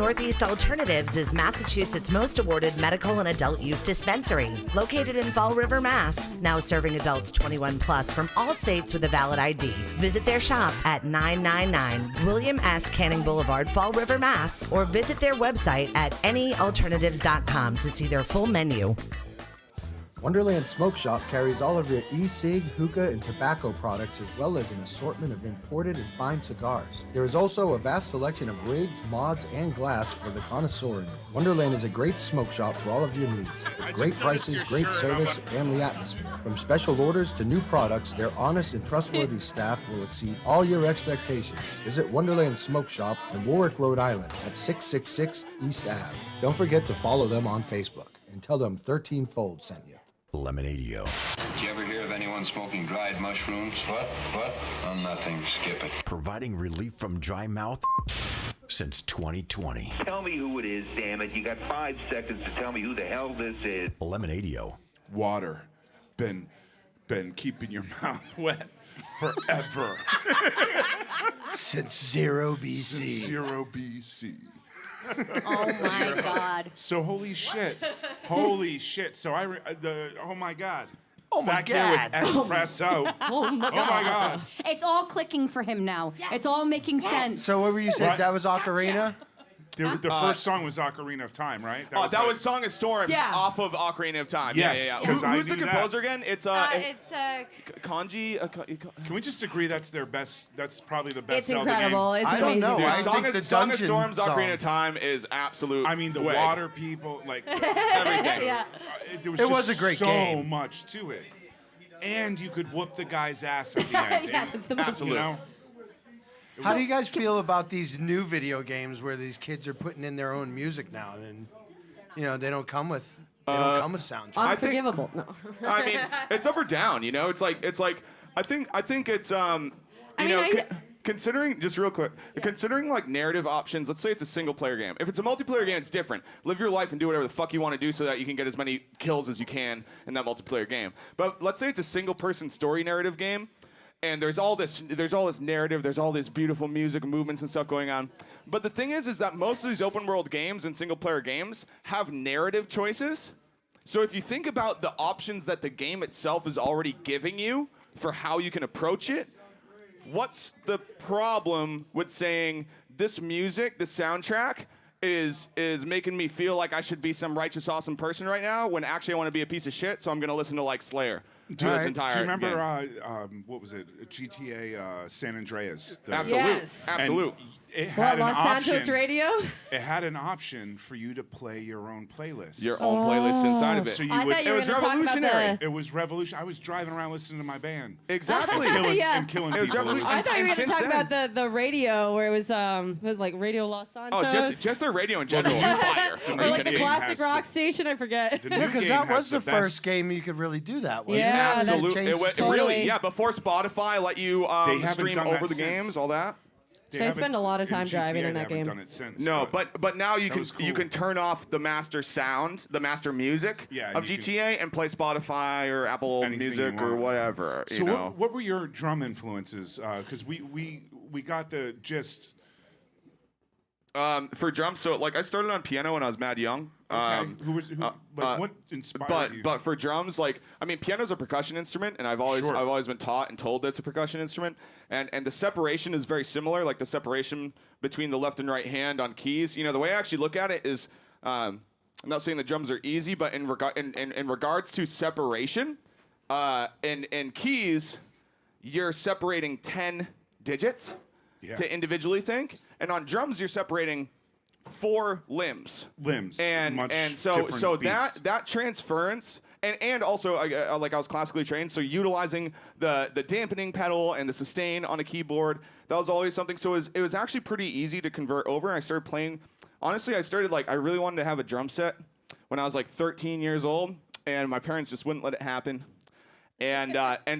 Northeast Alternatives is Massachusetts' most awarded medical and adult use dispensary. Located in Fall River, Mass. Now serving adults 21 plus from all states with a valid ID. Visit their shop at 999 William S. Canning Boulevard, Fall River, Mass. Or visit their website at anyalternatives.com to see their full menu. Wonderland Smoke Shop carries all of your e-cig, hookah, and tobacco products as well as an assortment of imported and fine cigars. There is also a vast selection of rigs, mods, and glass for the connoisseur in you. Wonderland is a great smoke shop for all of your needs. With great prices, great service, and family atmosphere. From special orders to new products, their honest and trustworthy staff will exceed all your expectations. Visit Wonderland Smoke Shop in Warwick, Rhode Island at 666 East Ave. Don't forget to follow them on Facebook and tell them 13 Fold sent you. Lemonadio. Did you ever hear of anyone smoking dried mushrooms? What? Oh, nothing. Skip it. Providing relief from dry mouth since 2020. Tell me who it is, damn it. You got 5 seconds to tell me who the hell this is. Lemonadio. Water. Been keeping your mouth wet forever. Since 0 BC. Since 0 BC. Oh my God. So holy shit. So oh my God. Oh my Back God. here with Xpresso. Oh my God. Oh my God. It's all clicking for him now. It's all making sense. So what were you saying? What? That was Ocarina? The first song was Ocarina of Time, right? That was Song of Storms Yeah. off of Ocarina of Time. Yes, Yeah. 'cause I Who's the knew that. composer again? It's Kanji. Can we just agree that's their best? That's probably the best It's Zelda incredible. game. It's I don't amazing. know. Dude, I Song think the Song of dungeon Storms, song. Ocarina of Time is absolute. I mean, the swag. water people, like everything. Yeah. There was It just was a great so game. much to it, and you could whoop the guy's ass at the end. Yeah, that's the most- Absolutely. You know? How do you guys feel about these new video games where these kids are putting in their own music now, and they don't come with soundtracks? Unforgivable. No. I mean, it's up or down. You know, it's like I think it's considering, just real quick, considering like narrative options. Let's say it's a single player game. If it's a multiplayer game, it's different. Live your life and do whatever the fuck you want to do so that you can get as many kills as you can in that multiplayer game. But let's say it's a single person story narrative game. And there's all this narrative, there's all this beautiful music, movements, and stuff going on. But the thing is that most of these open world games and single player games have narrative choices. So if you think about the options that the game itself is already giving you for how you can approach it, what's the problem with saying this music, this soundtrack, is making me feel like I should be some righteous, awesome person right now when actually I want to be a piece of shit, so I'm going to listen to like Slayer. This entire Do you remember game. what was it? GTA San Andreas. Absolute. Yes. Absolute. It had Los Santos option. Radio? It had an option for you to play your own playlist. Your own playlist inside of it. So you I would. thought you it were was gonna talk about revolutionary. the- It was revolutionary. I was driving around listening to my band. Exactly. Yeah. And killing It was people. revolutionary. I thought you were And going to since talk then- about the radio where it was like Radio Los Oh, Santos. just their radio in general is fire. The or new like the game classic has rock the- station, I forget. The new Because game that has was the best- first game you could really do that. Wasn't Yeah, it? that's Absolutely. Changed It totally. really, yeah, before Spotify let you haven't stream done over that the since. games, all that. They So I haven't- spend a lot of time GTA, driving in they that haven't game. done it since. No, but now you That can was cool. you can turn off the master sound, the master music Yeah, of you GTA and play Spotify or Apple Anything Music you or want. whatever. So you know. what were your drum influences? Because we got the gist. For drums, so like I started on piano when I was mad young. Okay. What inspired you? But for drums, like I mean, piano's a percussion instrument, and I've always been taught and told that it's a percussion instrument, and the separation is very similar, like the separation between the left and right hand on keys. You know, the way I actually look at it is, I'm not saying the drums are easy, but in regards to separation, in keys, you're separating 10 digits to individually think, and on drums you're separating 4 limbs. And Much so different beast. that transference and also like I was classically trained, so utilizing the dampening pedal and the sustain on a keyboard, that was always something. So it was actually pretty easy to convert over. I started playing. Honestly, I really wanted to have a drum set when I was like 13 years old, and my parents just wouldn't let it happen. And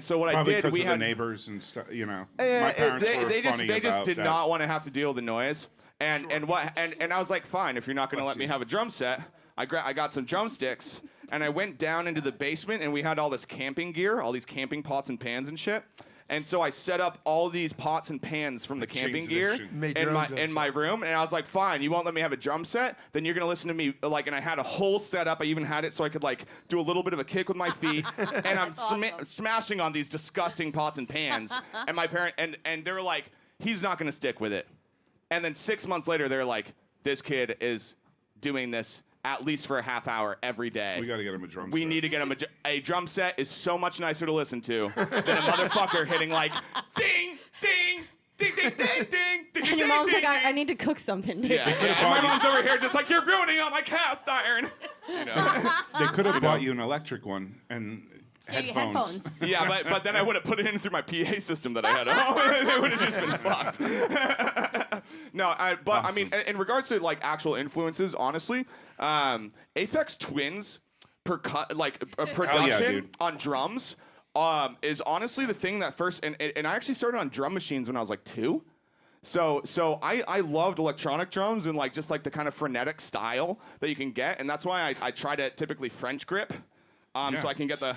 so what Probably I did, because we of had the neighbors and stuff. You know, yeah, my parents were they just funny about did that. not want to have to deal with the noise. And I was like, fine, if you're not going to let me have a drum set, I got some drumsticks, and I went down into the basement, and we had all this camping gear, all these camping pots and pans and shit. And so I set up all these pots and pans from the camping gear in my room, and I was like, fine, you won't let me have a drum set, then you're gonna listen to me, like, and I had a whole setup. I even had it so I could like do a little bit of a kick with my feet, and I'm smashing on these disgusting pots and pans, and my parent, and they were like, he's not gonna stick with it. And then 6 months later, they're like, this kid is doing this at least for a half hour every day. We got to get him a drum set. We need to get him a drum set is so much nicer to listen to than a motherfucker hitting like ding, ding, ding, ding, ding, ding, ding, And your mom's like, I need to cook something, dude. Yeah, and my mom's over here just like, you're ruining all my cast iron. You know? They could have bought you an electric one and headphones. Yeah, but then I would have put it in through my PA system that I had at home. It would have just been fucked. No, but awesome. I mean, in regards to like actual influences, honestly, Aphex Twin's production on drums is honestly the thing that first, and I actually started on drum machines when I was like 2. So I loved electronic drums and like just like the kind of frenetic style that you can get, and that's why I try to typically French grip, so I can get the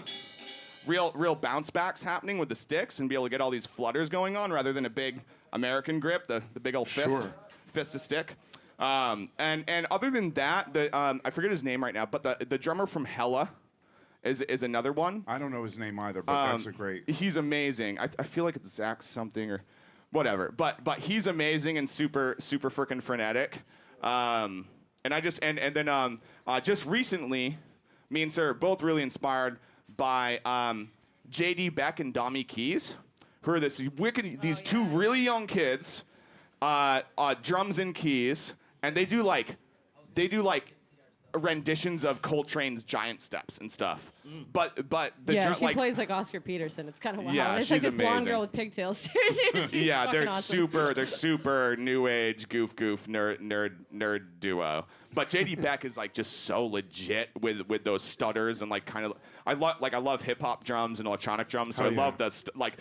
real bounce backs happening with the sticks and be able to get all these flutters going on rather than a big American grip, the big old fist to stick. And other than that, I forget his name right now, but the drummer from Hella is another one. I don't know his name either, but that's a great. He's amazing. I feel like it's Zach something or whatever, but he's amazing and super freaking frenetic. And I just and then just recently, me and Sarah are both really inspired by J.D. Beck and Dami Keys, who are these two really young kids, drums and keys, and they do like renditions of Coltrane's Giant Steps and stuff. But she plays like Oscar Peterson. It's kind of wild. Yeah, it's she's like this amazing. blonde girl with pigtails. Yeah, they're awesome. super new age goof nerd duo. But JD Beck is like just so legit with those stutters and like kind of I love hip hop drums and electronic drums, so I love the like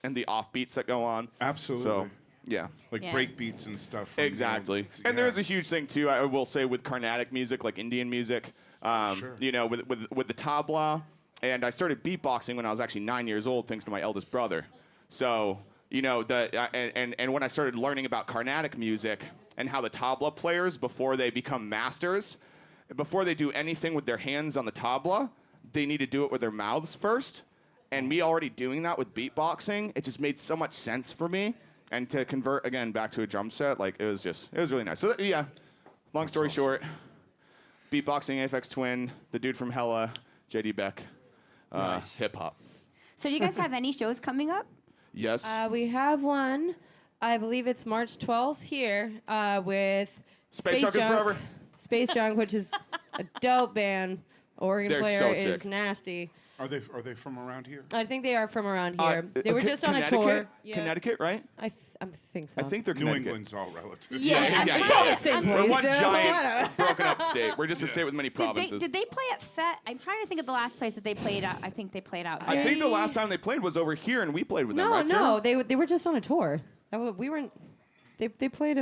and the offbeats that go on. Absolutely. So, yeah. Like break beats and stuff. Exactly. And there's a huge thing too, I will say, with Carnatic music, like Indian music. You know, with the tabla. And I started beatboxing when I was actually 9 years old, thanks to my eldest brother. So, you know, and when I started learning about Carnatic music and how the tabla players, before they become masters, before they do anything with their hands on the tabla, they need to do it with their mouths first. And me already doing that with beatboxing, it just made so much sense for me. And to convert, again, back to a drum set, like, it was really nice. So, yeah, long story short, beatboxing, Aphex Twin, the dude from Hella, JD Beck, hip-hop. So do you guys have any shows coming up? Yes. We have one. I believe it's March 12th here with Space Junk is Forever. Space Junk, which is a dope band. Organ They're player so is sick. nasty. Are they from around here? I think they are from around here. They were just on a Connecticut? tour. Yeah. Connecticut, right? I think so. I think they're New Connecticut. England's all relative. Yeah, it's all the same place. We're one so giant broken up state. We're just a state with many provinces. Did they play at Fet? I'm trying to think of the last place that they played at. I think they played out I here. think the last time they played was over here, and we played with them, right, No, Sarah? they were just on a tour. We weren't. They played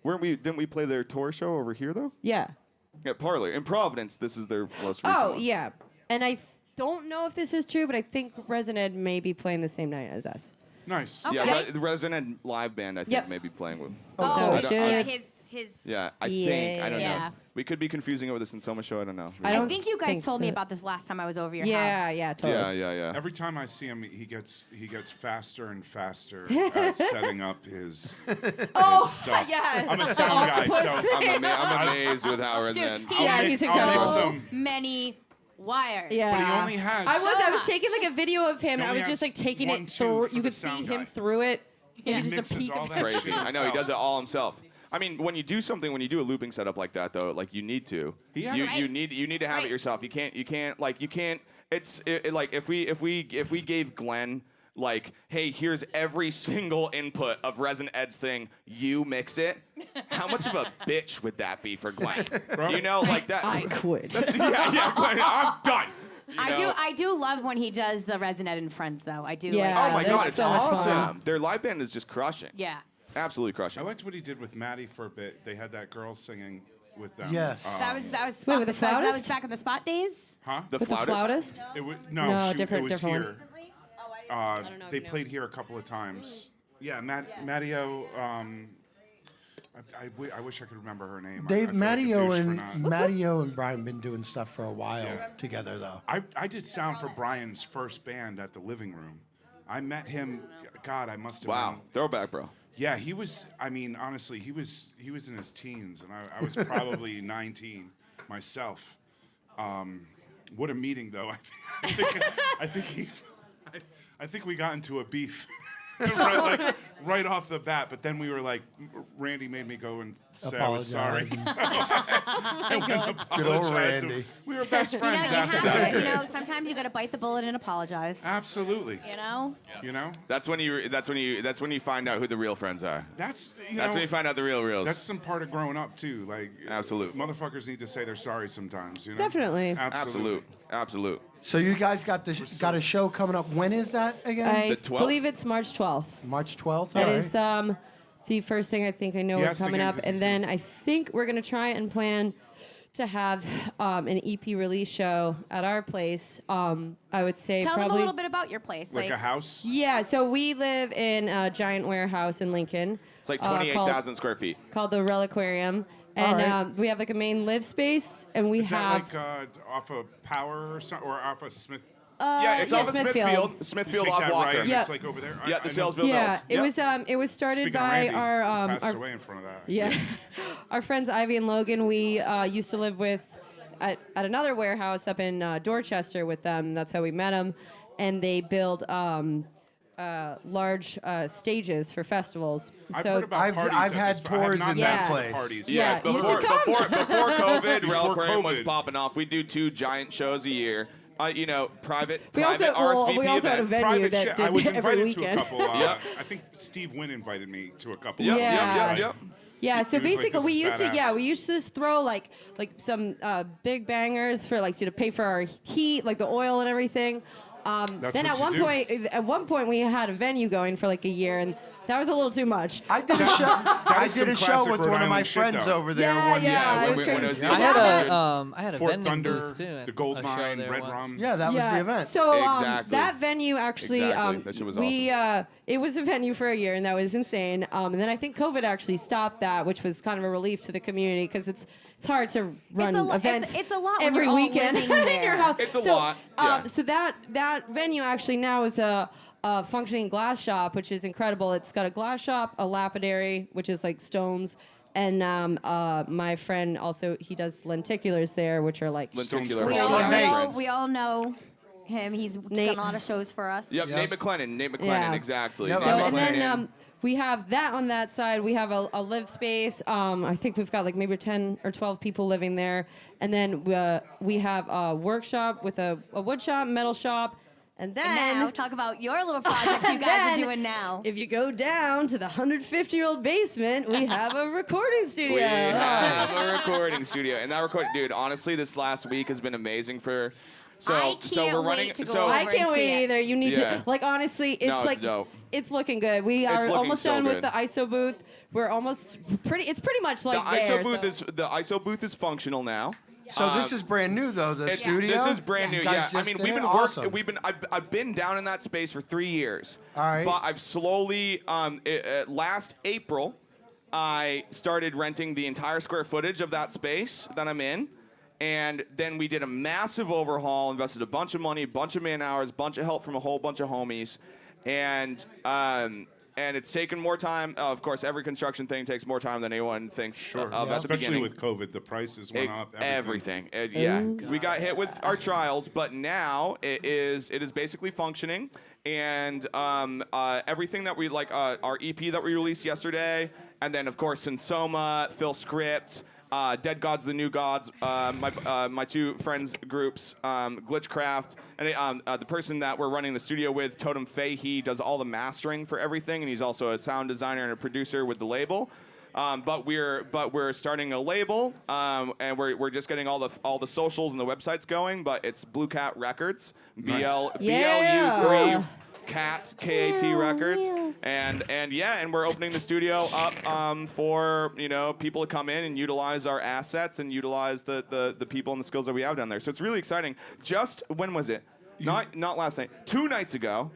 Didn't we play their tour show over here, though? Yeah. Yeah, Parlour. In Providence, this is their most recent Oh one. yeah, and I don't know if this is true, but I think Resin Ed may be playing the same night as us. Nice. Yeah, the Resident Live Band, I think, may be playing with. Oh, shit. yeah, his. Yeah, I think. I don't Yeah. know. We could be confusing it with the Sensoma show. I don't know. I think you guys think told me so. about this last time I was over your Yeah, house. yeah, totally. Yeah. Every time I see him, he gets faster and faster at setting up his stuff. Yeah. I'm a sound guy, so I'm amazed with how Dude, Resident. he Yeah, has he's so incredible. many wires. Yeah. But he only has. I was taking like a video of him. He I only was just has like taking 1, it 2 through. for You the could see sound him guy. through it. Yeah. Maybe just a Mixes peek all of that it. Crazy. shit I know he himself. does it all himself. I mean, when you do a looping setup like that, though, like you need to. Yeah. You Right. need to have Right. it yourself. You can't It's like if we gave Glenn like, hey, here's every single input of Resin Ed's thing, you mix it. How much of a bitch would that be for Glenn? You know, like that. I quit. Yeah, Glenn, I'm done. You know? I do love when he does the Resonet and Friends though. I do. Yeah. Oh my That's God, it's so much awesome. fun. Their live band is just crushing. Yeah. Absolutely crushing. I liked what he did with Maddie for a bit. They had that girl singing. with them. Yes. That was Wait, with the that was flautist? back in the spot days. Huh? The With the flautist? flautist? No, different- it was different here. one. Oh, They played here a couple of times. Yeah, Matteo. I wish I could remember her name. Dave, I feel like a Matteo douche for and not- Matteo and Brian been doing stuff for a while together, though. I did sound for Brian's first band at the Living Room. I met him. God, I must have. Wow, been- throwback, bro. Yeah, he was. I mean, honestly, he was in his teens, and I was probably 19 myself. What a meeting, though. I think we got into a beef right off the bat. But then we were like, Randy made me go and say I was sorry. I went and Good old apologized. Randy. We were best friends You after have that. to, sometimes you got to bite the bullet and apologize. Absolutely. You know. You know. That's when you find out who the real friends are. That's when you find out the real reals. That's some part of growing up too. Like Absolute. motherfuckers need to say they're sorry sometimes. You know. Definitely. Absolute. So you guys got a show coming up. When is that again? I The 12th? believe it's March 12th. March 12th. That All is right. the first thing I think I know Yes, is coming again, up, 'cause and it's then I think we're gonna try and plan to have an EP release show at our place. I would say Tell them probably a little bit about your place. Like a house. Yeah, so we live in a giant warehouse in Lincoln. It's like called- 28,000 square feet. Called the Reliquarium. And right. we have like a main live space, and we Is have that like off of Power or something, or off of Smith? Yeah, it's off of Smithfield. Smithfield You take off that Walker. right, and Yeah. It's like over there. Yeah, the I know. Salesville Yeah, Mills. it was started Speaking of by Randy, our he passed away in front of that. Yeah. Our friends Ivy and Logan, we used to live with at another warehouse up in Dorchester with them. That's how we met them. And they build large stages for festivals. I've so heard about I've- parties I've at had this, but I have tours not in been that to the place. Parties. Yeah, you before should come. before COVID, Before Reliquarium was COVID. popping off. We do 2 giant shows a year. Private We also RSVP had a events. venue Private that shit. did I was every invited to a weekend. couple. Yep. I think Steve Wynn invited me to a couple. Yep, of Yeah. them. yep. Yeah, so He was like, basically "This we is used to badass." we used to just throw like some big bangers for like to pay for our heat, like the oil and everything. Then what at you one point we had a venue going for like a year, and that was a little too much. I did a show. I is did some a show classic with Rhode one of my Island shit, friends though. over there Yeah, one yeah, year. it was when crazy. it was So I that- had a Fort vending Thunder, booth too. at the Gold a show Mine, there Red once. Rum. Yeah, that was the event. So Exactly. that venue actually, Exactly. That shit was we it was a venue for a year, and that was insane. And then I think COVID actually stopped that, which was kind of a relief to the community because it's hard to run events it's a lot when every you're all weekend living in your there. house. It's a So, lot, yeah. So that venue actually now is a functioning glass shop, which is incredible. It's got a glass shop, a lapidary, which is like stones. And my friend also, he does lenticulars there, which are like Lenticular. We Yeah. all, Yeah. we, all, Friends. we all know him. He's Nate. done a lot of shows for us. Yep, Nate McLennan. Yeah. Exactly. Yep. Nate So, and then McLennan. we have that on that side. We have a live space. I think we've got like maybe 10 or 12 people living there. And then we have a workshop with a wood shop, metal shop. And then And now, talk about your little project you guys are then, doing now. if you go down to the 150-year-old basement, we have a recording studio. We have a recording studio, and that recording, dude. Honestly, this last week has been amazing for. So, I so can't we're wait running. to go so over I and can't see wait it. either. You need Yeah. to like honestly, it's No, it's like dope. it's looking good. We It's are looking almost so done with good. the ISO booth. We're almost pretty. It's pretty much like the there. ISO booth so. is functional now. So this is brand new, though. The It's- studio. This is brand new. You guys Yeah, I just mean, did we've it? been Awesome. I've been down in that space for 3 years. All right. But I've slowly, last April, I started renting the entire square footage of that space that I'm in. And then we did a massive overhaul, invested a bunch of money, a bunch of man hours, bunch of help from a whole bunch of homies. And it's taken more time. Of course, every construction thing takes more time than anyone thinks of at the Especially beginning. with COVID, the prices went up. Everything. Yeah, we got hit with our trials, but now it is basically functioning, and everything that we like, our EP that we released yesterday, and then of course Sensoma, Phil Script, Dead Gods, the New Gods, my 2 friends groups, Glitchcraft, and the person that we're running the studio with, Totem Faye, he does all the mastering for everything, and he's also a sound designer and a producer with the label. But we're starting a label, and we're just getting all the socials and the websites going. But it's Blue Cat Records, Nice. Yeah. BLU3 Cat KAT Records, and we're opening the studio up for people to come in and utilize our assets and utilize the people and the skills that we have down there. So it's really exciting. Just when was it? Not last night. 2 nights ago,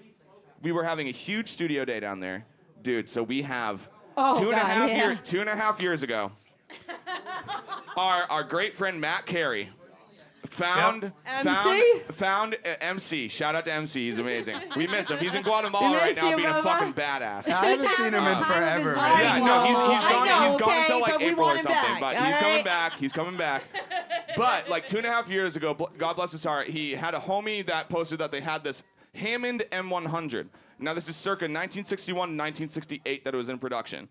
we were having a huge studio day down there, dude. So we have 2.5 years ago, our great friend Matt Carey. Found MC. Shout out to MC. He's amazing. We miss him. He's in Guatemala right now being a fucking badass. I haven't seen him in forever. Yeah, no, he's gone until like April or something. But he's coming back. He's coming back. But like 2.5 years ago, God bless his heart, he had a homie that posted that they had this Hammond M100. Now this is circa 1961, 1968 that it was in production.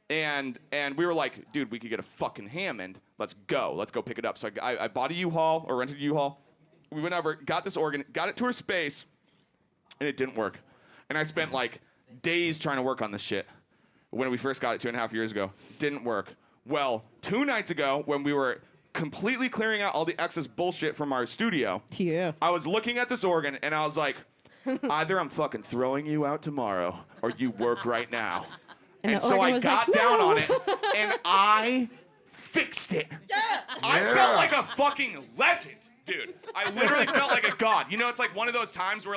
And we were like, dude, we could get a fucking Hammond. Let's go pick it up. So I bought a U-Haul or rented a U-Haul. We went over, got this organ, got it to her space, and it didn't work. And I spent like days trying to work on this shit when we first got it 2.5 years ago. Didn't work. Well, 2 nights ago when we were completely clearing out all the excess bullshit from our studio, I was looking at this organ and I was like, either I'm fucking throwing you out tomorrow or you work right now. And so I got down on it, and I fixed it. Yeah. I felt like a fucking legend, dude. I literally felt like a god. It's like one of those times where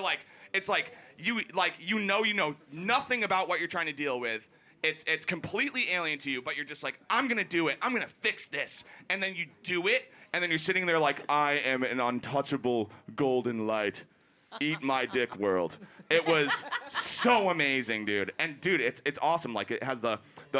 it's like you know nothing about what you're trying to deal with. It's completely alien to you, but you're just like, I'm gonna do it. I'm gonna fix this, and then you do it, and then you're sitting there like, I am an untouchable golden light. Eat my dick world. It was so amazing, dude. And dude, it's awesome. Like it has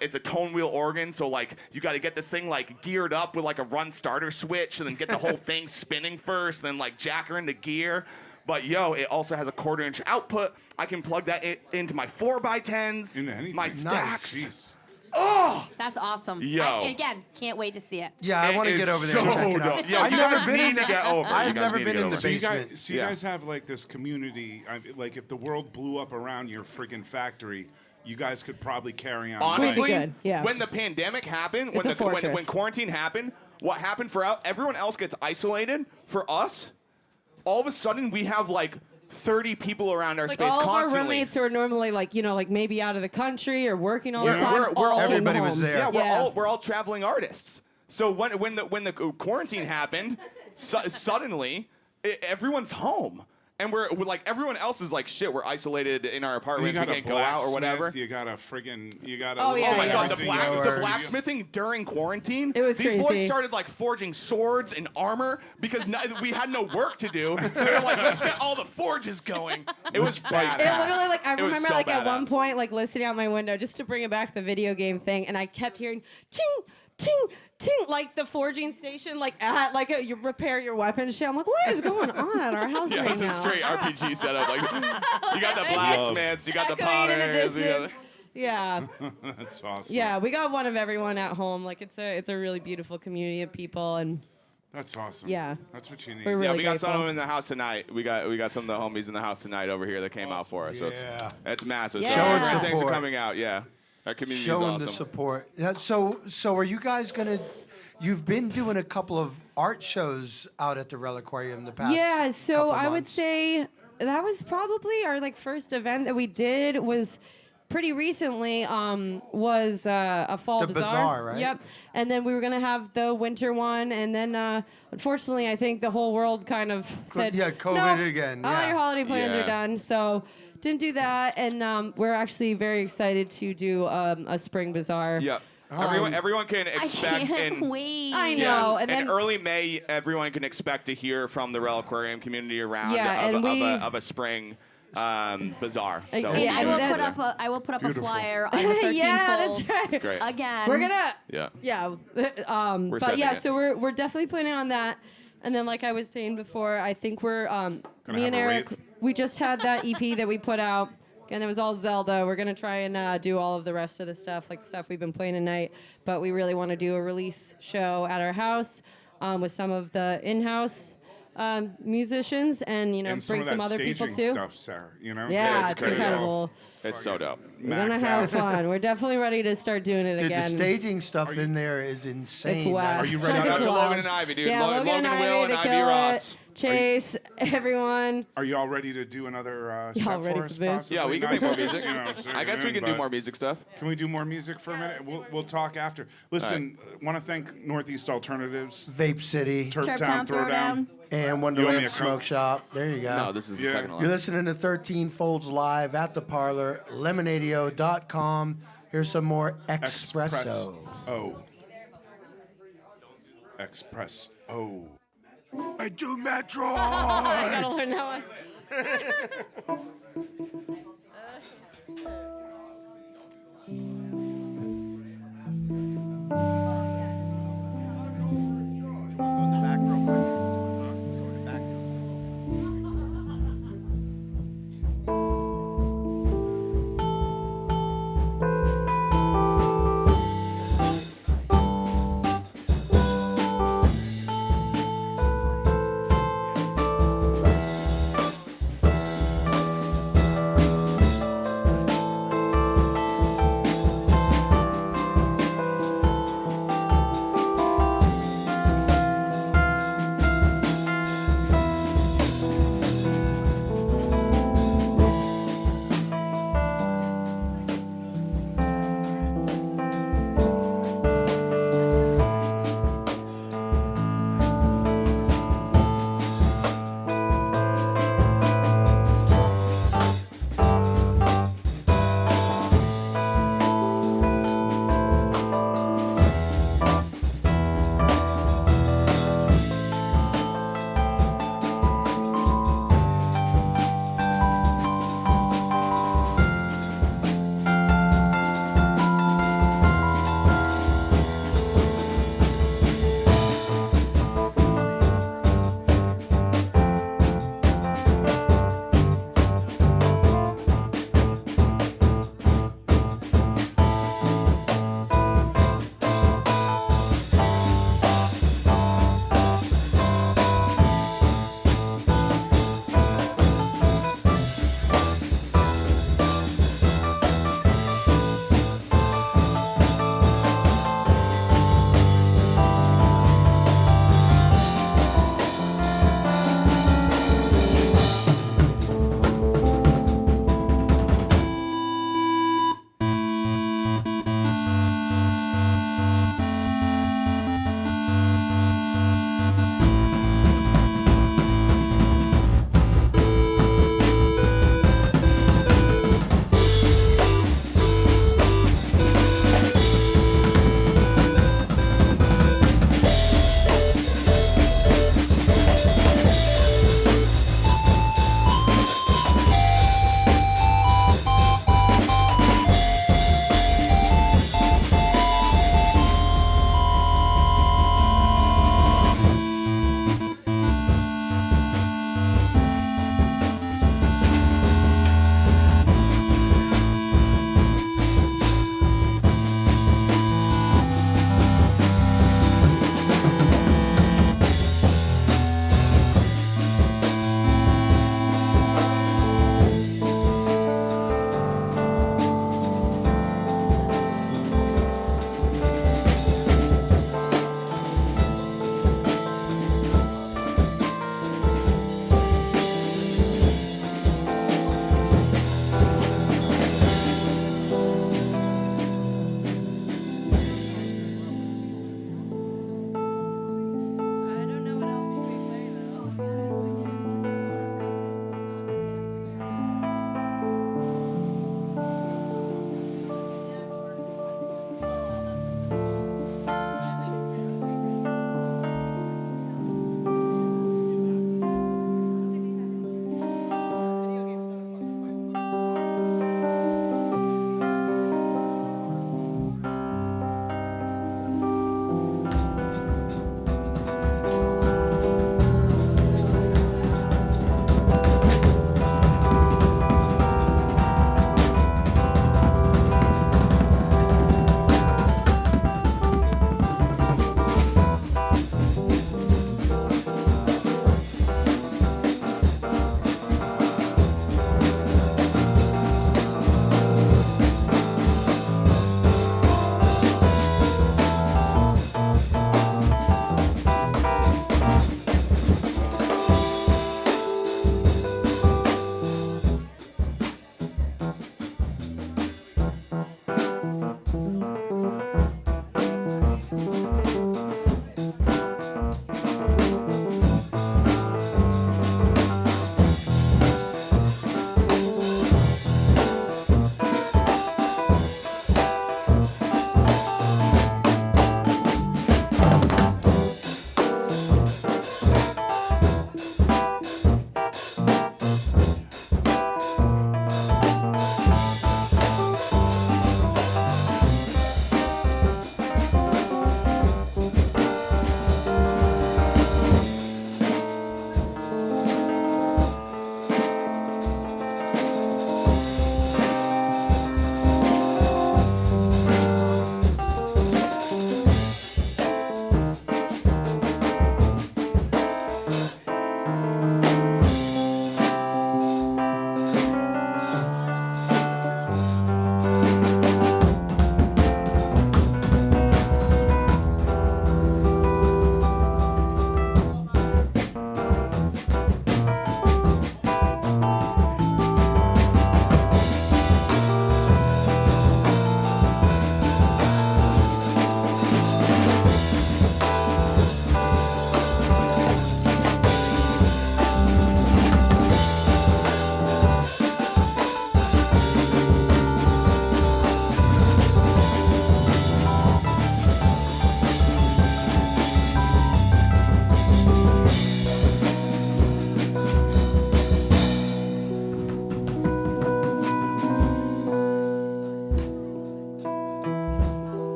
it's a tone wheel organ, so like you got to get this thing like geared up with like a run starter switch, and then get the whole thing spinning first, then like jack her into gear. But it also has a 1/4-inch output. I can plug that into my 4x10s, my stacks. Nice. Oh, that's awesome. Yo. Again, can't wait to see it. Yeah, I want to get over there and check it out. Yo, I've never been in I've never been in the basement. So you guys have like this community. Like if the world blew up around your friggin' factory, you guys could probably carry on. Honestly, good. Yeah. When the pandemic happened, It's a fortress. when quarantine happened, what happened for everyone else gets isolated. For us, all of a sudden we have like 30 people around our space all constantly. All of our roommates who are normally like maybe out of the country or working all the time. Everybody was there. Yeah, we're all traveling artists. So when the quarantine happened, suddenly everyone's home. And we're like, everyone else is like, shit, we're isolated in our apartments, we can't go out or whatever. You got a friggin', Oh my god, the blacksmithing during quarantine. It was These crazy. boys started like forging swords and armor because we had no work to do. So they're like, let's get all the forges going. It was badass. It literally, like, I remember, so like, at one badass. point, like, listening out my window, just to bring it back to the video game thing, and I kept hearing, ting, ting, ting, like the forging station, like, at, like, you repair your weapons shit. I'm like, what is going on at our house Yeah, right it's now? a straight RPG setup. Like, you got the blacksmiths, you got the potters. Yeah. That's awesome. Yeah, we got one of everyone at home. Like, it's a really beautiful community of people, and that's awesome. Yeah. That's what you need. We're really Yeah, we got grateful. some of them in the house tonight. We got some of the homies in the house tonight over here that came out for us. So it's massive. Yeah. So Showing great things are support. coming out. Yeah, our community is Showing awesome. the support. Yeah, so are you guys gonna? You've been doing a couple of art shows out at the Reliquarium the past. Yeah, so couple I would months. say that was probably our first event that we did was pretty recently. Was a fall The bazaar, right? Yep. And then we were gonna have the winter one, and then unfortunately, I think the whole world kind of said, yeah, COVID "No, again, All yeah." your holiday plans Yeah. are done." So didn't do that, and we're actually very excited to do a spring bazaar. Yep. Everyone can expect I can't in wait. I know, in and then early May, everyone can expect to hear from the Reliquarium community around Yeah, and of a spring bazaar. Yeah, that we'll And be I doing will there. put up a flyer on the 13 Yeah, folds that's right. Great. again. we're gonna. Yeah. Yeah. But setting yeah, it. so we're definitely planning on that. And then, like I was saying before, I think we're me and have a Eric. rave? We just had that EP that we put out, and it was all Zelda. We're gonna try and do all of the rest of the stuff, like stuff we've been playing tonight. But we really want to do a release show at our house with some of the in-house musicians, and And bring of some that other people staging too. stuff, Sarah. Yeah, It's it's great. incredible. It's so dope. We're gonna have fun. We're definitely ready to start doing it Dude, again. the staging stuff in there is insane. It's whack. Are you ready Shout to out to It's Logan wild. and Ivy, dude. Yeah, Logan Logan and and Will Ivy, and they Ivy kill Ross. it. Chase, everyone. Are you all ready to do another Y'all set ready for us? for this? Possibly? Yeah, we can Not make more just, music. you know, singing I guess we in, can do but more music stuff. Can we do more music for a minute? We'll talk after. Listen, want to thank Northeast Alternatives, Vape City, Turptown Throwdown. and You owe me Wonderland a Smoke Coke. Shop. There you go. No, this is the Yeah. second one. You're listening to 13 Folds live at the Parlor, Lemonadio.com. Here's some more Xpresso. Oh. Express. Oh. I do Metro. I gotta learn that one.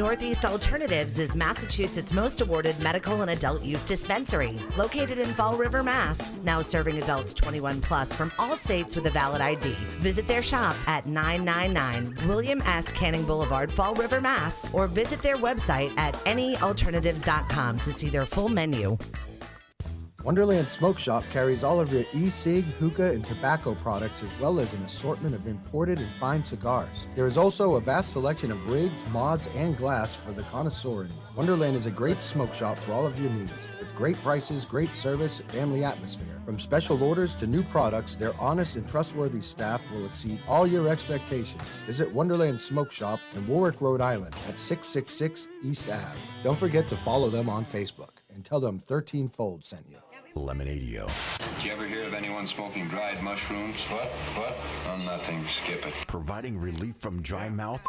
Northeast Alternatives is Massachusetts' most awarded medical and adult use dispensary, located in Fall River, Mass. Now serving adults 21 plus from all states with a valid ID. Visit their shop at 999 William S. Canning Boulevard, Fall River, Mass. Or visit their website at anyalternatives.com to see their full menu. Wonderland Smoke Shop carries all of your e-cig, hookah, and tobacco products as well as an assortment of imported and fine cigars. There is also a vast selection of rigs, mods, and glass for the connoisseur. Wonderland is a great smoke shop for all of your needs. With great prices, great service, and family atmosphere. From special orders to new products, their honest and trustworthy staff will exceed all your expectations. Visit Wonderland Smoke Shop in Warwick, Rhode Island at 666 East Ave. Don't forget to follow them on Facebook and tell them 13 Fold sent you. Lemonadio. Did you ever hear of anyone smoking dried mushrooms? What? Oh, nothing. Skip it. Providing relief from dry mouth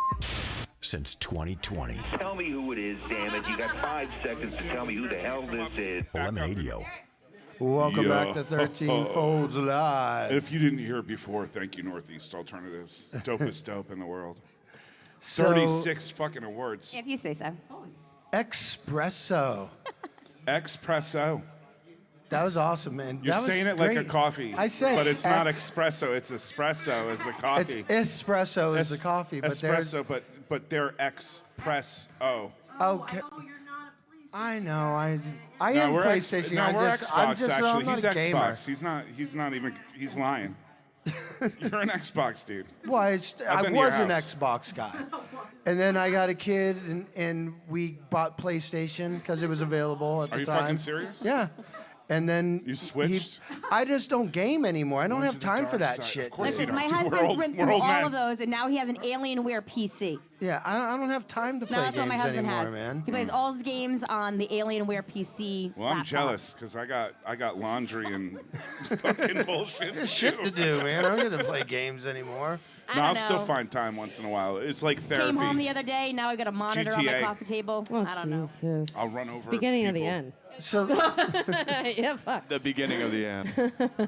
since 2020. Tell me who it is, damn it. You got 5 seconds to tell me who the hell this is. Lemonadio. Welcome back to 13 Folds Live. If you didn't hear it before, thank you, Northeast Alternatives. Dopest dope in the world. So- 36 fucking awards. If you say so. Xpresso. Xpresso. That was awesome, man. You're That was saying it like a great. coffee. I said but it's not espresso. It's espresso. It's a coffee. It's espresso is the coffee, but espresso, but they're Xpresso. Okay. I know. I No, am we're PlayStation. we're Xbox. I'm just Actually, I'm not he's a gamer. Xbox. He's not even. He's lying. You're an Xbox dude. Well, I been to your was an house. Xbox guy, and then I got a kid, and we bought PlayStation because it was available at Are the you time. fucking serious? Yeah. And then You switched? I just don't game anymore. I don't Went have to the time for dark that side. shit. Of course you Listen, don't. my We're husband old- went we're through old all men. of those, and now he has an Alienware PC. Yeah, I don't have time to play No, that's games what my husband anymore, has. man. He plays all his games on the Alienware PC. Well, I'm laptop. jealous because I got laundry and fucking bullshit. There's shit to do, man. I don't get to play games anymore. No, I'll don't still know. find time once in a while. It's like therapy. Came home the other day. Now I got a monitor on my GTA. coffee table. I don't know. Jesus. I'll run over. Beginning of the people. end. So Yeah, fuck. The beginning of the end.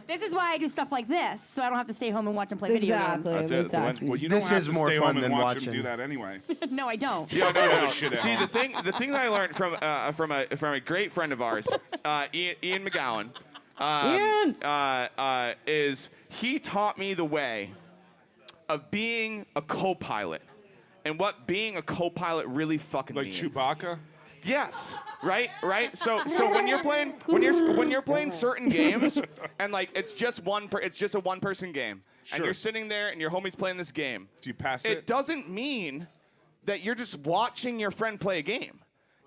This is why I do stuff like this, so I don't have to stay home and watch and play video Exactly. That's it. That's exactly. Well, you don't This have is to more stay fun home and than watch watching. him do that anyway. games. No, I don't. Yeah, no. Shit at See, home. the thing that I learned from a great friend of ours, Ian McGowan, is he taught me the way of being a co-pilot and what being a co-pilot really fucking Like means. Chewbacca. Yes. Right. So when you're playing certain games and like it's just a one person game and Sure. you're sitting there and your homie's playing this game. Do you pass It it? doesn't mean that you're just watching your friend play a game.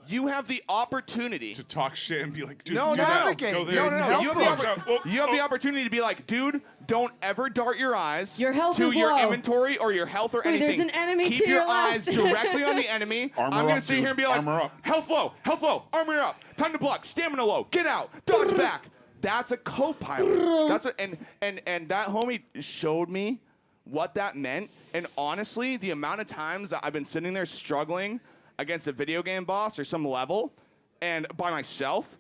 You have the opportunity To talk shit and be like, dude, No, do no, that. navigate. Go there. No. You have, Watch the, out. Oh, you have oh. the opportunity to be like, dude, don't ever dart your eyes Your health to is your low. inventory or your health or Wait, anything. there's an enemy Keep to your your eyes left. directly on the enemy. Armor I'm gonna up, sit here dude. and be like, Armor up. health low, armor up. Time to block, stamina low, get out, dodge back. That's a co-pilot. That's what, and that homie showed me what that meant. And honestly, the amount of times that I've been sitting there struggling against a video game boss or some level, and by myself,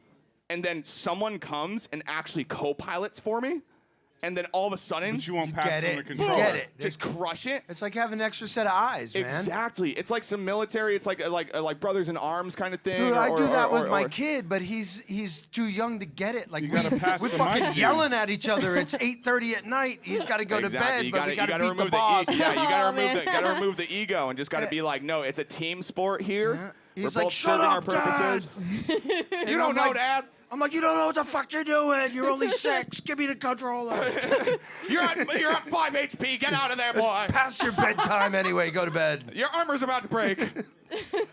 and then someone comes and actually co-pilots for me, and then all of a sudden, But you won't pass get from it. the You controller. get it. just crush it. it's like having an extra set of eyes, man. Exactly. It's like some military. It's like brothers in arms kind of thing. Dude, I or- do that or- with my or- kid, but he's too young to get it. Like You gotta pass we're the fucking mic, dude. yelling at each other. It's 8:30 at night. He's got to go Exactly. to bed, but we got to beat remove the boss. yeah, you gotta Oh, remove man. gotta remove the ego and just gotta be like, no, it's a team sport here. He's We're like, both "Shut serving our up, purposes. And You don't I'm know, like- Dad. I'm like, you don't know what the fuck you're doing. You're only 6. Give me the controller. You're at 5 HP. Get out of there, boy. Past your bedtime anyway. Go to bed. Your armor's about to break.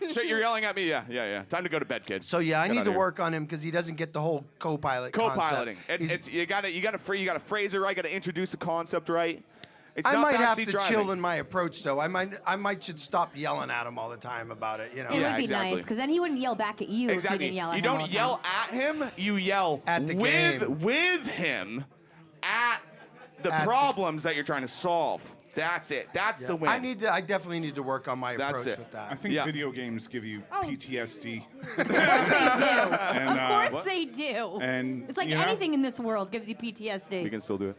Shit, you're yelling at me. Yeah. Time to go to bed, kid. So yeah, I Get need outta to here. work on him because he doesn't get the whole co-pilot. Co-piloting. concept. He's- It's you gotta phrase it right. Gotta introduce the concept right. It's I not might have to backseat driving. chill in my approach though. I might should stop yelling at him all the time about it. You know. It Yeah, would be exactly. nice, because then he wouldn't yell back at you if you Exactly. didn't yell at You him all don't the yell time. at him. You yell At the with game. him at the At- problems that you're trying to solve. That's it. That's the win. I definitely need to work on my That's approach it. with I that. think Yeah. video games give you Oh. PTSD. Of course they do. And, Of course they do. and, it's like you know- anything in this world gives you PTSD. we can still do it.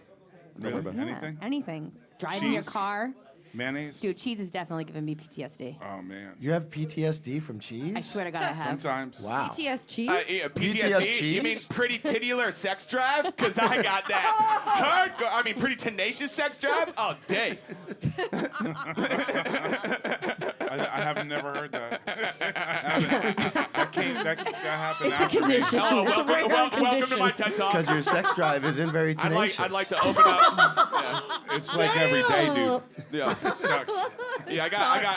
Really? Yeah, Anything? anything. Driving your Cheese? car. Mayonnaise? Dude, cheese is definitely giving me PTSD. Oh, man. You have PTSD from cheese? I swear to God, I have. Sometimes. Wow. BTS cheese? Yeah, BTS PTSD? You cheese? mean pretty titular sex drive? Because I got that hardcore. I mean, pretty tenacious sex drive? Oh, day. I haven't never heard that. That happened It's a after me. condition. Hello, It's a regular welcome to condition. my TED Talk. Because your sex drive isn't very tenacious. I'd like to open up. It's like every day, dude. Yeah. It sucks. Yeah,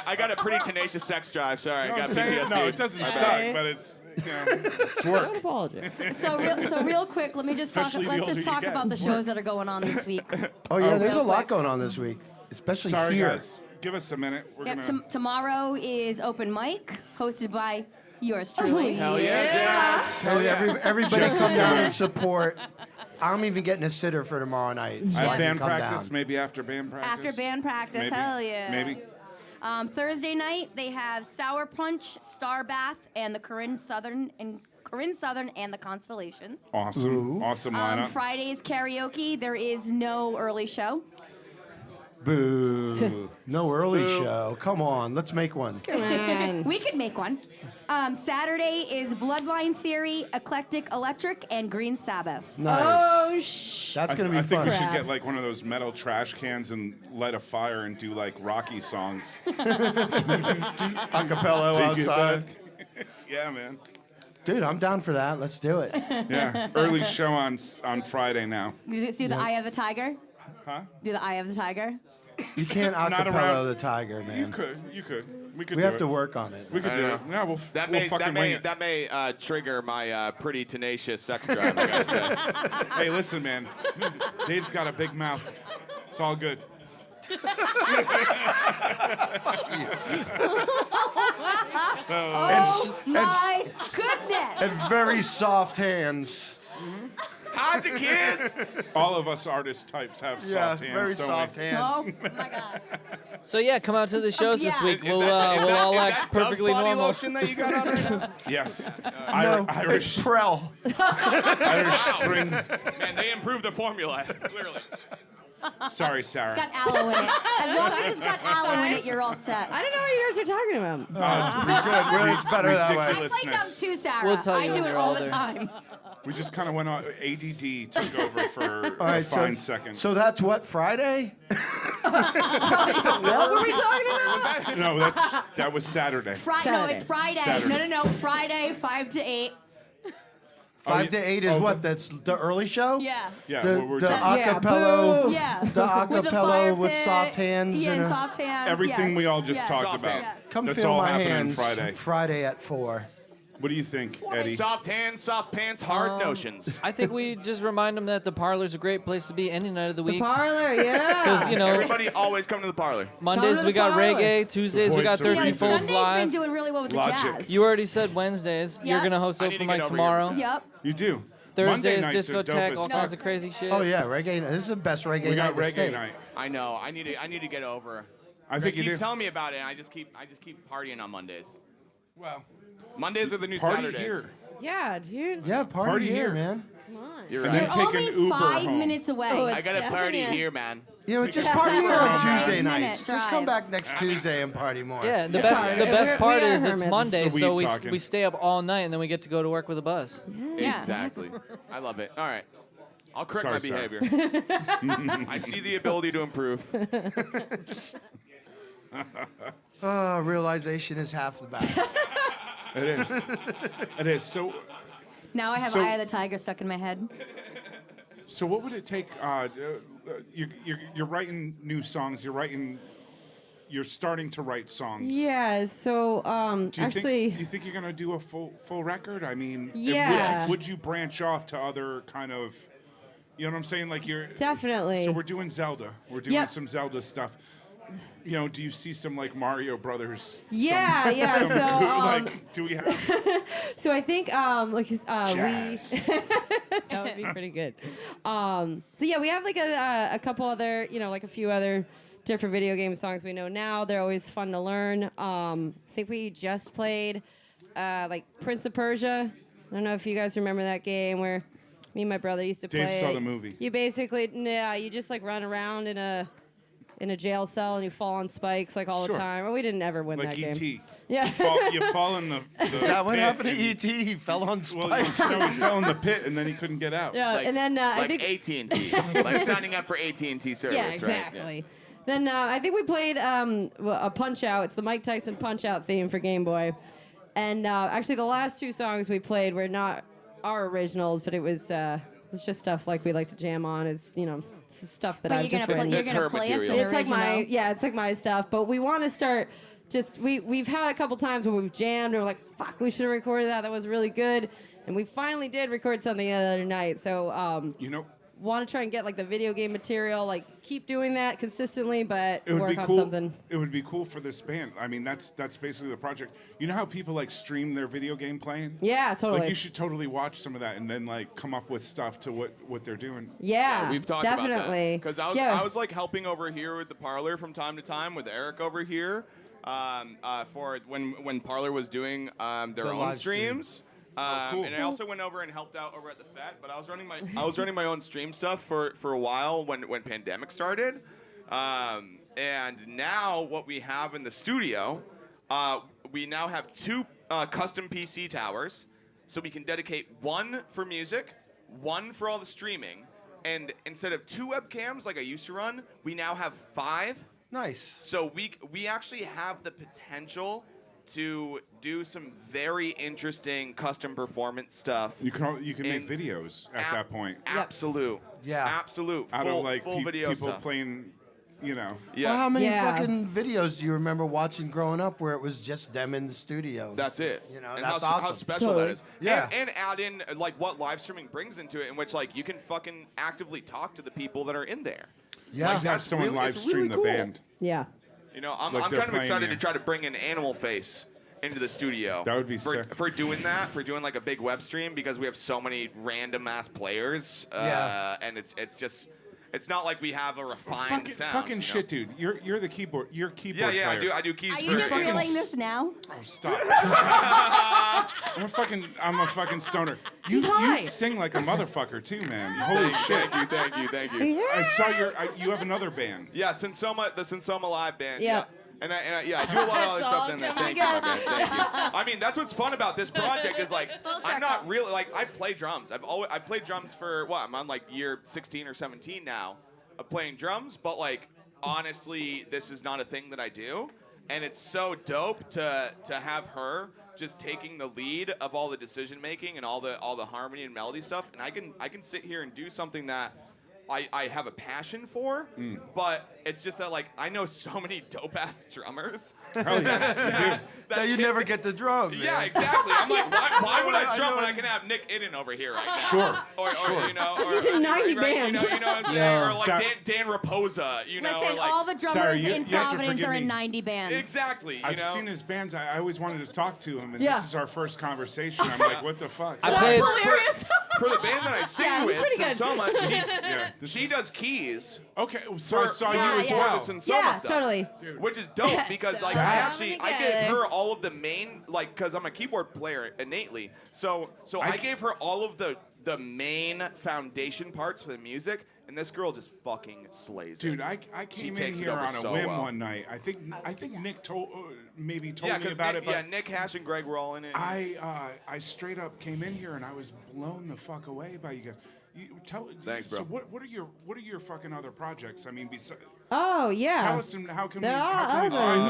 I got a pretty tenacious sex drive. Sorry, I got I'm saying? PTSD. No, it doesn't My suck, bad. but it's it's work. Don't apologize. So real quick, let me just talk. Especially the Let's older just you talk get. about the It's shows that are going on this week. Oh, yeah, there's a real lot quick. going on this week, especially Sorry, here. guys. Give us a minute. We're Yep, gonna. tomorrow is open mic, hosted by yours truly. Hell yeah, Jess. Hey, everybody Just come down coming. and support. I'm even getting a sitter for tomorrow night. So I have can band come practice. down. Maybe after band practice. After band practice, Maybe. hell yeah. Maybe. Thursday night they have Sour Punch, Star Bath, and the Corinne Southern and the Constellations. Awesome. Awesome lineup. Friday's karaoke. There is no early show. Boo. No early show. Come on, let's make one. Come on. We could make one. Saturday is Bloodline Theory, Eclectic Electric, and Green Sabbath. Nice. Oh, That's going to be I think fun. we should get like one of those metal trash cans and light a fire and do like Rocky songs. Acapella Take it outside. back. Yeah, man. Dude, I'm down for that. Let's do it. Yeah. Early show on Friday now. Do the Eye of the Tiger. Huh? Do the Eye of the Tiger. You can't Not acapella around- the tiger, You man. could. We could. We do have it. to work on it. We could I do don't it. Yeah, we'll That we'll may fucking wing it. trigger my pretty tenacious sex drive. I gotta say. Hey, listen, man. Dave's got a big mouth. It's all good. Oh my goodness! And very soft hands. How's the kids? All of us artist types have Yeah, soft hands. very don't soft we? hands. Oh my God! So yeah, come out to the shows this Yeah. week. Is We'll that all Dove act perfectly body normal. lotion that you got on right now? Yes. No, Irish it's Prel. Irish Spring. Man, they improved the formula clearly. Sorry, Sarah. It's got aloe in it. As long as it's got aloe in it, you're all set. I don't know what you guys are talking about. It's pretty good. Really, it's better that way. I play dumb Ridiculousness. too, Sarah. We'll tell I you do when it you're all the older. time. We just kind of went on. ADD took over for All a right, fine second. so that's what, Friday? What were we talking about? No, that was Saturday. No, Saturday. it's Friday. Saturday. No. Friday, 5 to 8. 5 to 8 is what? That's the early show? Yeah. Yeah, The, what we're the doing. acapella. boo. Yeah. The acapella with soft hands. Yeah, and and a- soft hands. Everything yes. we all just yes. talked Soft about. hands. Come That's feel all my happening hands. Friday. Friday at 4. What do you think, Eddie? Soft hands, soft pants, hard notions. I think we just remind them that the parlor's a great place to be any night of the The week. parlor, yeah. Because, you know, Everybody always come to the parlor. Mondays Come to we the got parlor. reggae, Tuesdays we got Voice of 13 reason. Folds Sunday's been live. doing really well with the Logic. jazz. You already said Wednesdays. You're Yep. going to host I need to open get mic over here tomorrow. with Yep. You do. Thursday Monday is nights are dope discotheque, as all fuck. kinds of crazy shit. Oh, yeah, reggae. This is the best reggae We night got in the reggae state. night. I know. I need to get over. I think you keep do. telling me about it, and I just keep partying on Mondays. Well, Mondays are the new party Saturdays. here. Yeah, dude. Yeah, party, Party here, here. man. Come on. You're And right. then We're take an only Uber 5 home. minutes away. Oh, I got a party definitely- here, man. You know, just Take a party Uber here on home. Tuesday 5 nights. minutes Just come drive. back next Tuesday and party more. Yeah, the It's best fine. the best We part are is it's hermits. Monday, The so weed we talking. stay up all night and then we get to go to work with a buzz. Yeah. Exactly. I love it. All right. I'll correct Sorry, my Sarah. behavior. I see the ability to improve. Realization is half the battle. It is. It is. Now I have So- Eye of the Tiger stuck in my head. So what would it take? You're writing new songs. You're starting to write songs. Yeah, so Do you actually, think, you think you're gonna do a full record? I mean, Yeah. would you branch off to other kind of, you know what I'm saying? Like you're definitely. So we're doing Zelda. We're doing Yep. some Zelda stuff. You know, do you see some like Mario Brothers? Yeah, some, yeah, some so, like, do we have? So I think Jazz. that would be pretty good. So yeah, we have like a couple other, like a few other different video game songs we know now. They're always fun to learn. I think we just played like Prince of Persia. I don't know if you guys remember that game where me and my brother used to Dave play. saw the movie. You basically, you just like run around in a in a jail cell and you fall on spikes like all the Sure. time. Well, we didn't ever win Like that E.T. game. Yeah. You fall in the Is that what pit happened to and- E.T.? He fell on Well, spikes. no, he fell in the pit and then he couldn't get out. Yeah, and then I like think AT&T, like signing up for AT&T service. yeah, right? exactly. Then I think we played a Punch Out. It's the Mike Tyson Punch Out theme for Game Boy. And actually, the last 2 songs we played were not our originals, but it was just stuff like we like to jam on. It's it's stuff that But I've you're just gonna written. play, you're gonna play us an It's like my original. it's like my stuff. But we want to start. We've had a couple times where we've jammed and we're like, fuck, we should have recorded that. That was really good. And we finally did record something the other night. So want to try and get like the video game material, like keep doing that consistently, but It would work be on cool. something. It would be cool for this band. I mean, that's basically the project. You know how people like stream their video game playing? Yeah, totally. Like you should totally watch some of that and then like come up with stuff to what they're doing. Yeah, we've talked definitely. about that. Because Yeah. I was like helping over here with the Parlour from time to time with Eric over here, for when Parlour was doing their The own live stream. streams. cool. And I also went over and helped out over at the Fed, but I was running my own stream stuff for a while when pandemic started. And now what we have in the studio, we now have 2 custom PC towers, so we can dedicate 1 for music, 1 for all the streaming, and instead of 2 webcams like I used to run, we now have 5. Nice. So we actually have the potential to do some very interesting custom performance stuff. You can make And videos at that point. Absolute. Yeah. Absolute. Out full, of like full video people stuff. playing, Yeah. Well, how many Yeah. fucking videos do you remember watching growing up where it was just them in the studio? That's it. You know, and that's how awesome. special Totally. that is. Yeah. And add in like what live streaming brings into it, in which like you can fucking actively talk to the people that are in there. Yeah. like have that's someone really- live it's stream really the cool. band. Yeah. You know, I'm Like they're kind of playing excited you. to try to bring an Animal Face into the studio. That would be for, sick. for doing that, for doing like a big web stream, because we have so many random ass players. Yeah. And it's not like we have a refined sound. Fucking you know? shit, dude. You're the keyboard. You're keyboard Yeah, player. I do keys Are for you just fucking- reeling this now? Oh, stop. I'm a fucking stoner. You high. sing like a motherfucker too, man. Holy shit. Thank you. I saw you have another band. Yeah, the Sensoma Live band. Yeah. And I do a lot of other It's stuff all in there. coming Thank you, my together. man. Thank you. I mean, that's what's fun about this project is like Full I'm not circle. really like I play drums. I played drums for what? I'm on like year 16 or 17 now of playing drums, but like honestly, this is not a thing that I do, and it's so dope to have her just taking the lead of all the decision making and all the harmony and melody stuff, and I can sit here and do something that I have a passion for, but it's just that like I know so many dope ass drummers. Hell yeah. That you never get the drum. Yeah, man. exactly. I'm like, why would I I drum know when I it's- can have Nick Idden over here right now? Sure. Or you know, He's or, just in 90 right, bands. You know what I'm saying? Yeah. Or like Sa- Dan Raposa, you know, Listen, or like all the drummers Sorry, you in have to Providence forgive are in me. 90 bands. exactly. You I've know, seen his bands. I always wanted to talk to him, and Yeah. this is our first conversation. I'm like, what the fuck? I played. Hilarious. for the band that I sing Yeah, with, it's pretty good. Sensoma, Yeah. she does keys. Okay, so I saw Yeah, you as yeah. well. For the Sensoma Yeah, stuff. totally. Which is dope because like That- I gave her all of the main like because I'm a keyboard player innately, so I gave her all of the main foundation parts for the music, and this girl just fucking slays Dude, it. I She came in takes it here over on a so whim well. one night. I think Nick told me Yeah, about Nick, it, but Nick Hash and Greg were all in it. I straight up came in here and I was blown the fuck away by you guys. Thanks, bro. So what are your fucking other projects? I mean, besides, Oh yeah. tell us how can we There are how can we find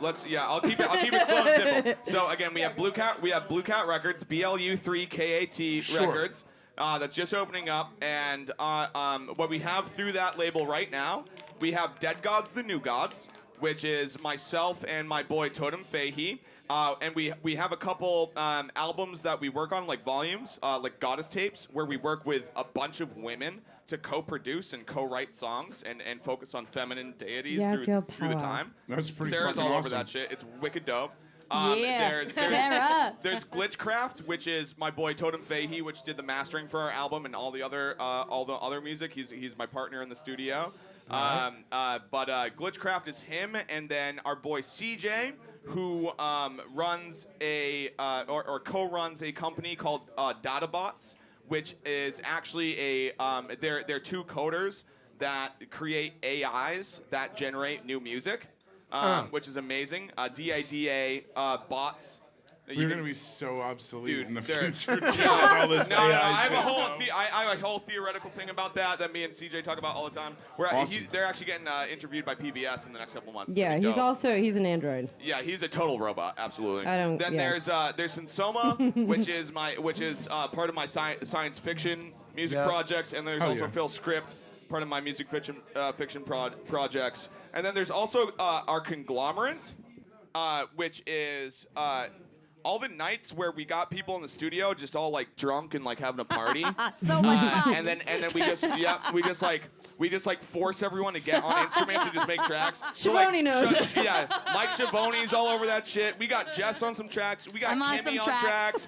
others. them? I'll keep it slow and simple. So again, we have Blue Cat Records, BLU3KAT Sure. Records. That's just opening up, and what we have through that label right now, we have Dead Gods, the New Gods, which is myself and my boy Totem Fahey. And we have a couple albums that we work on, like volumes, like Goddess Tapes, where we work with a bunch of women to co-produce and co-write songs and focus on feminine deities Yeah, through girl the power. time. That's pretty Sarah's fucking all over awesome. that shit. It's wicked dope. Yeah, Sarah. There's Glitchcraft, which is my boy Totem Fahey, which did the mastering for our album and all the other music. He's my partner in the studio. But Glitchcraft is him, and then our boy CJ, who runs or co-runs a company called DataBots, which is actually they're two coders that create AIs that generate new music, which is amazing. DIDA bots. We're going to be so obsolete in the they're- future. Yeah. All this No, AI I have a shit, whole you know? I have a whole theoretical thing about that me and CJ talk about all the time. Awesome. They're actually getting interviewed by PBS in the next couple months. Yeah, It's he's dope. he's an android. Yeah, he's a total robot, absolutely. Then yeah. there's Sensoma, which is part of my science fiction music projects, and there's also Phil Script, part of my music fiction projects. And then there's also our conglomerate, which is all the nights where we got people in the studio just all like drunk and like having a party. So much fun. And then we just force everyone to get on instruments and just make tracks. Schiavone knows. Mike Schiavone's all over that shit. We got Jess on some tracks. We got I'm on Kimmy some on tracks.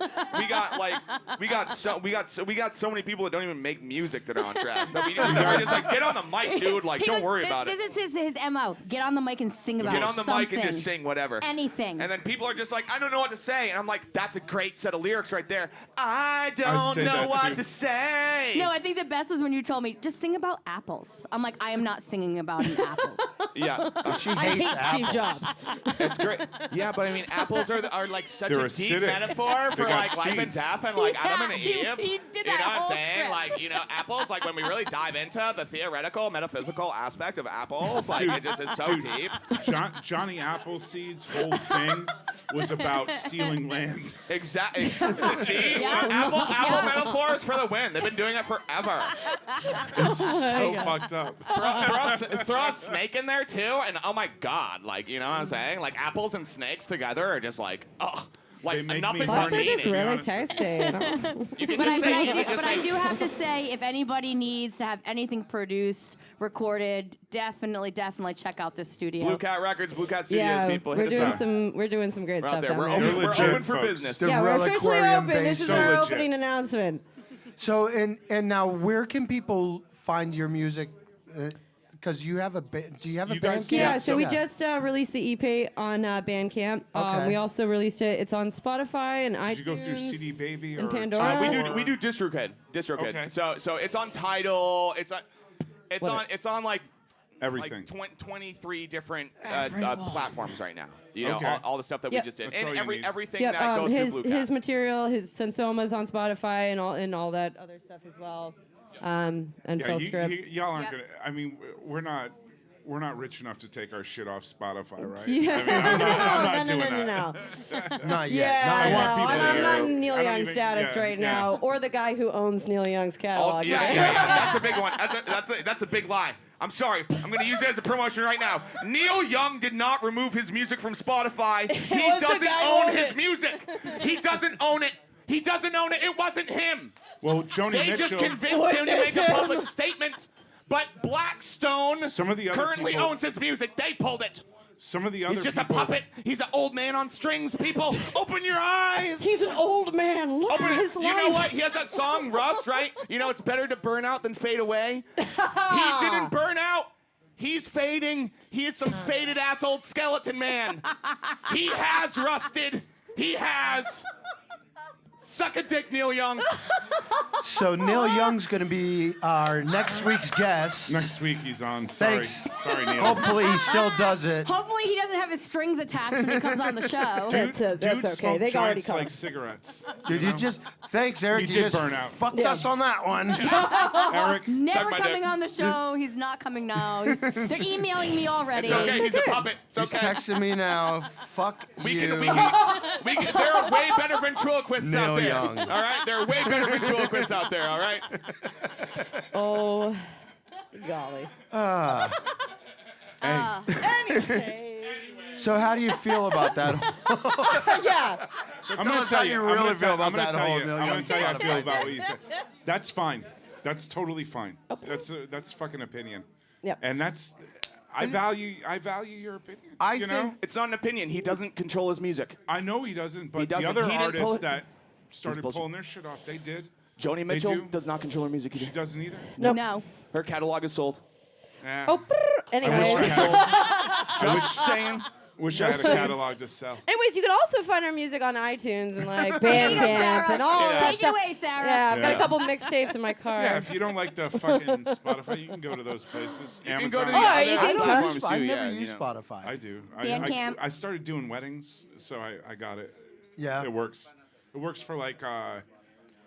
We got so many people that don't even make music that are on tracks. So we're just like, get on the mic, dude. Like, don't worry about it. This is his MO. Get on the mic and sing about Get on the something. mic and just sing whatever. Anything. And then people are just like, I don't know what to say. And I'm like, that's a great set of lyrics right there. I say don't know that what too. to say. No, I think the best was when you told me, just sing about apples. I'm like, I am not singing about an apple. Yeah. She I hates hate Steve apples. Jobs. It's great. Yeah, but I mean, apples are like such They're a deep acidic. metaphor for They got like life and seeds. death and like Adam and Yeah, Eve. he did You know that what I'm whole saying? script. Like, apples, like when we really dive into the theoretical, metaphysical aspect of apples, like it just is so deep. Johnny Appleseed's whole thing was about stealing land. Exactly. See? Yeah. Apple metaphors for the win. They've been doing it forever. It's so fucked up. Throw a snake in there too, and oh my god, like, you know what I'm saying? Like apples and snakes together are just like, oh, They like make me nothing horny. more They're just meaning. really honestly. tasty. You can But just say, I do have to say, if anybody needs to have anything produced, recorded, definitely check out this studio. Blue Cat Records, Blue Cat Studios, Yeah, people, we're hit us doing up. some great We're out stuff there. down We're there. open, You're we're legit, open for folks. business. The Yeah, we're officially Reliquarium open. This is So our legit. opening announcement. So and now where can people find your music? Because you have a do you have a You guys- Bandcamp? Yeah, so we Yeah. just released the EP on Bandcamp. Okay. We also released it. It's on Spotify and iTunes. Did you go through CD Baby and or Pandora? We do DistroKid. Okay. So it's on Tidal. It's on like everything? 23 different platforms right now. You know, Okay. all the stuff that Yep. we just did, That's all and you need. everything Yep, that goes through Blue Cat. his material, his Sensoma's on Spotify and all that other stuff as well. And Yeah, Phil Script. y'all aren't Yep. gonna. I mean, we're not rich enough to take our shit off Spotify, right? Yeah. I mean, I'm not doing that. No. Not yet. Yeah, Not I yet. want people I'm to not hear. in Neil I don't Young even- status yeah, right yeah. now, or the guy who owns Neil Young's Oh, catalog. right? that's a big one. That's a big lie. I'm sorry. I'm going to use it as a promotion right now. Neil Young did not remove his music from Spotify. He was the doesn't guy who own owned his it. music. He doesn't own it. He doesn't own it. It wasn't him. Well, Joni They Mitchell. just convinced him to make a public statement. But Blackstone Some of the other currently people- owns his music. They pulled it. Some of the other He's just people, a puppet. He's an old man on strings, people. Open your eyes. He's an old man. Look Open at it. his You life. know what? He has that song, Rust, right? You know, it's better to burn out than fade away. He didn't burn out. He's fading. He is some faded ass old skeleton man. He has rusted. He has. Suck a dick, Neil Young. So Neil Young's going to be our next week's guest. Next week he's on. Sorry, Thanks. sorry, Neil. Hopefully he still does it. Hopefully he doesn't have his strings attached when he comes on the show. That's okay. Smoked They already joints come. like cigarettes. Dude, you just thanks, Eric. You You did just burn out. fucked Yeah. us on that one. Eric, Never my coming dick. on the show. He's not coming now. They're emailing me already. It's okay. He's a puppet. It's He's okay. texting me now. Fuck We you. can, there are way better ventriloquists out Neil there. Young. All right? There are way better ventriloquists out there, all right? Oh, golly. So how do you feel about that? Yeah. I'm going to tell you. how you really feel about that whole I'm Neil going Young to tell you how I feel Spotify about thing. what you said. That's fine. That's totally fine. That's fucking opinion. Yep. And that's. I value your opinion. I you think- know? It's not an opinion. He doesn't control his music. I know he doesn't, but doesn't. the other He didn't pull artists it- that started bullshit. pulling their shit off, they did. Joni Mitchell do. does not control her music She either. doesn't either. No. Her catalog is sold. Nah. Oh, I wish I anyway. had. Just saying. Wish I had a catalog to sell. Anyways, you can also find our music on iTunes and like There you go, Bandcamp Sarah. and all that Take it stuff. away, Sarah. Yeah, I've got a Yeah. couple mixtapes in my car. Yeah, if you don't like the fucking Spotify, you can go to those places. You Amazon. can go to the Oh, other you can go- platforms I too, never yeah, use you know. Spotify. I do. Bandcamp. I started doing weddings, so I got it. Yeah. It works. It works for like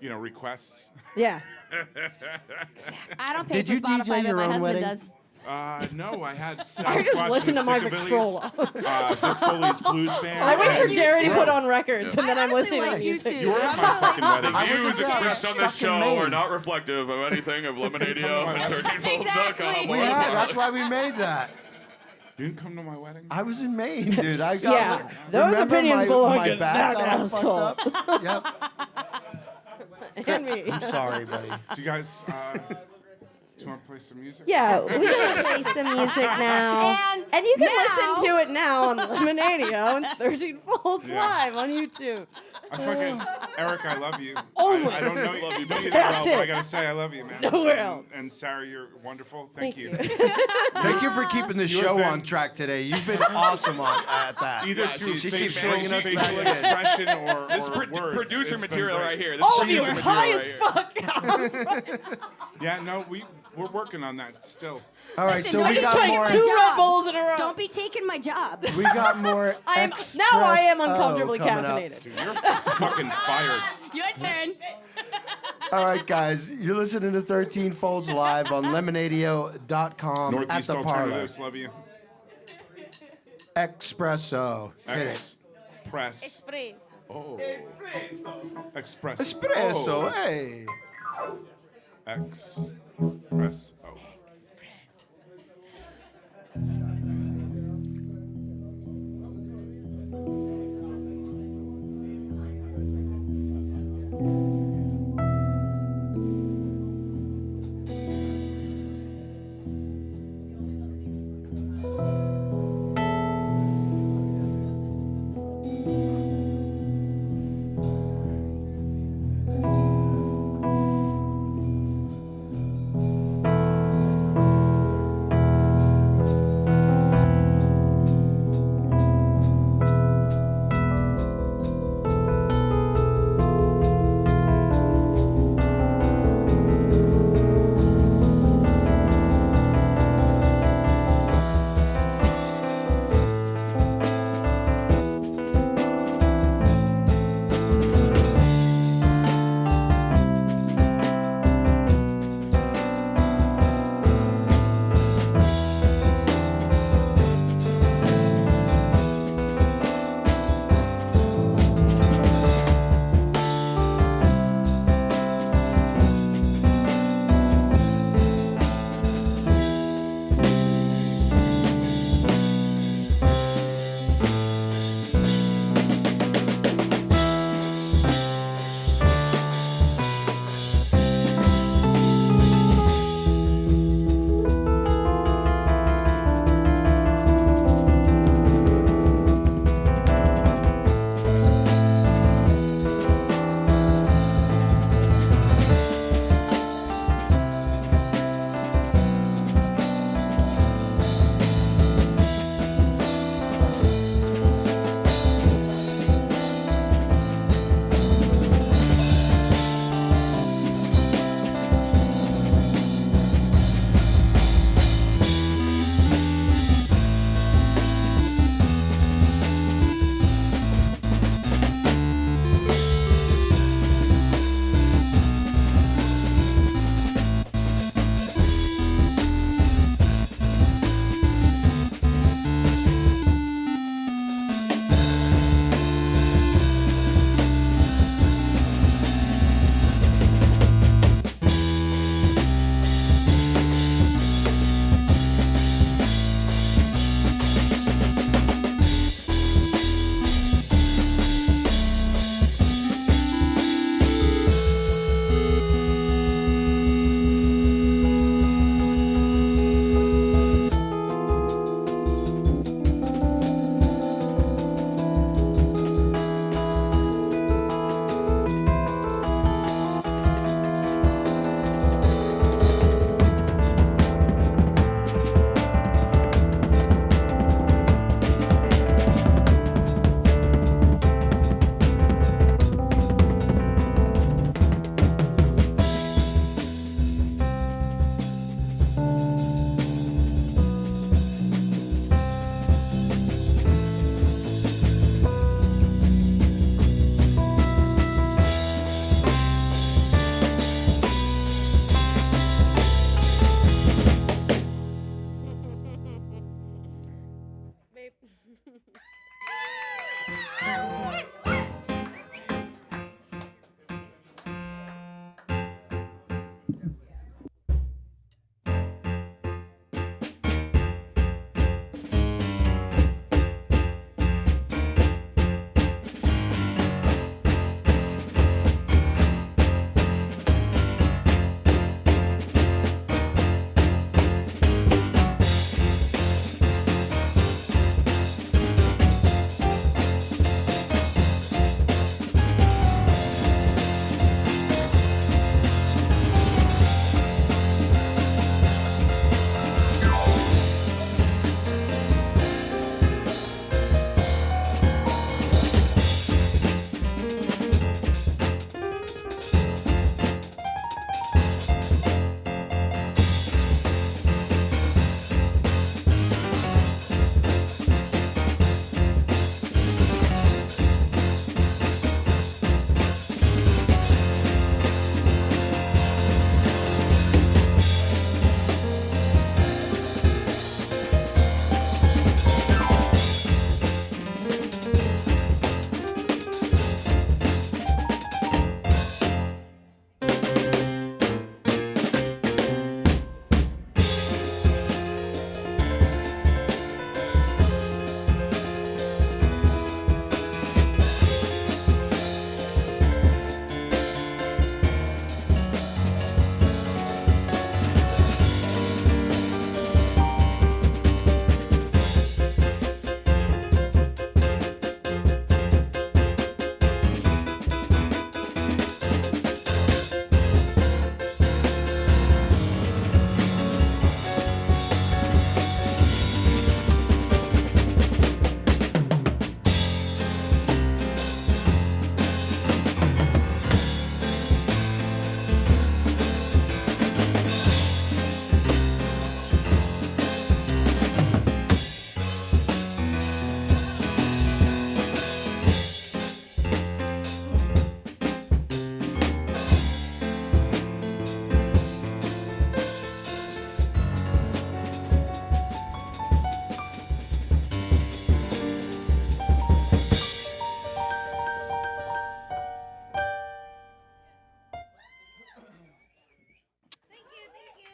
requests. Yeah. I don't pay Did for you Spotify, DJ but your my own husband wedding? does. No, I had Sasquatch I just listened to and my Sickabillies, Victrola. Vic Foley's Blues Band. I wait for and Jerry to Bro. put on records, and then I'm honestly listening to like music. YouTube. You were at my fucking wedding. I was Views just expressed on this stuck in show Maine. are not reflective of anything of Lemonadio and Exactly. 13folds.com. We had. That's why we made that. You didn't come to my wedding? I was in Maine, dude. I got Yeah, those remember opinions my, belong my to back that got all asshole. fucked up? Yep. And me. I'm sorry, buddy. Do you guys do you want to play some music? Yeah, we can play some music now. And you can now- listen to it now on Lemonadio and 13 Folds Yeah. Live on YouTube. I fucking Eric, I love you. Only. I don't know you that That's well, but I it. gotta say I love you, man. Nowhere And- else. And Sarah, you're wonderful. Thank you. Thank you for keeping the You have show been- on track today. You've been awesome at that. Either Yeah, through she keeps facial, bringing us facial back in. expression or This or words. producer It's been material great. right here. This All of you producer are high material as right here. fuck. Yeah, no, we're working on that still. All right, Listen, so don't we just got try more. to Two Job. Red Bulls in a row. Don't be taking my job. We got more. Now I am Xpresso uncomfortably coming up. caffeinated. Dude, you're fucking fired. Your turn. All right, guys, you're listening to 13 Folds Live on Lemonadio.com at Northeast the Parlour. Alternatives, love you. Expresso. Hit it. Express. Oh. Express. Espresso, Oh. hey. Express. Oh.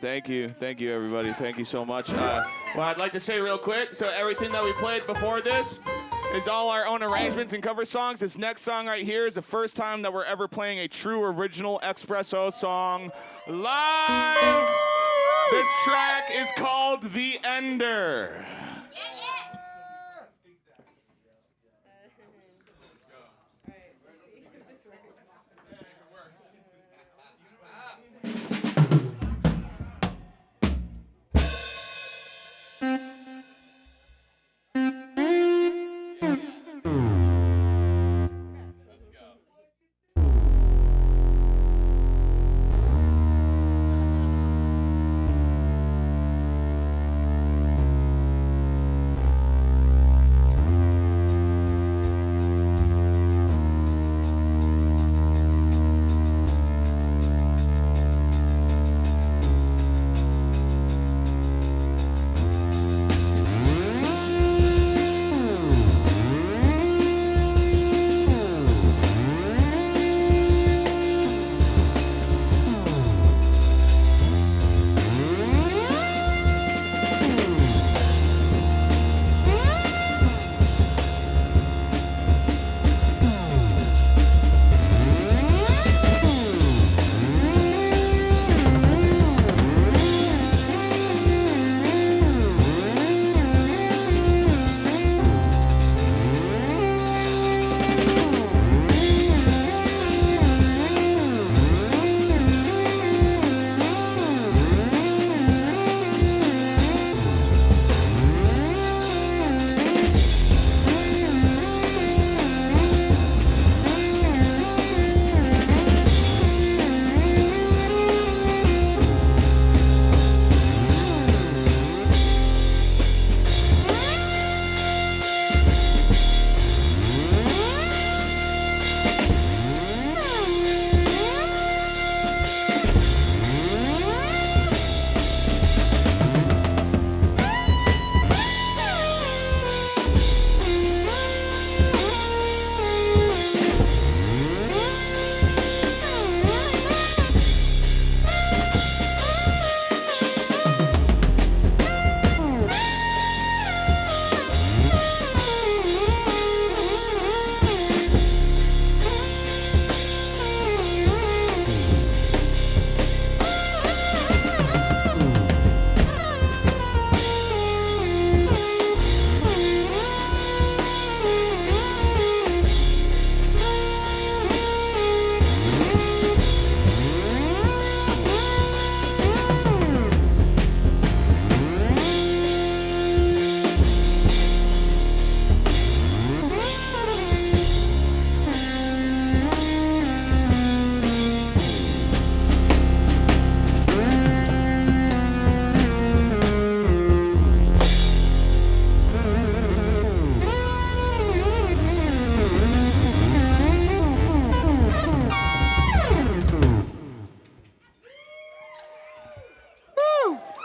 Thank you, everybody. Thank you so much. Well, I'd like to say real quick, so everything that we played before this is all our own arrangements and cover songs. This next song right here is the first time that we're ever playing a true original Xpresso song live. This track is called The Ender.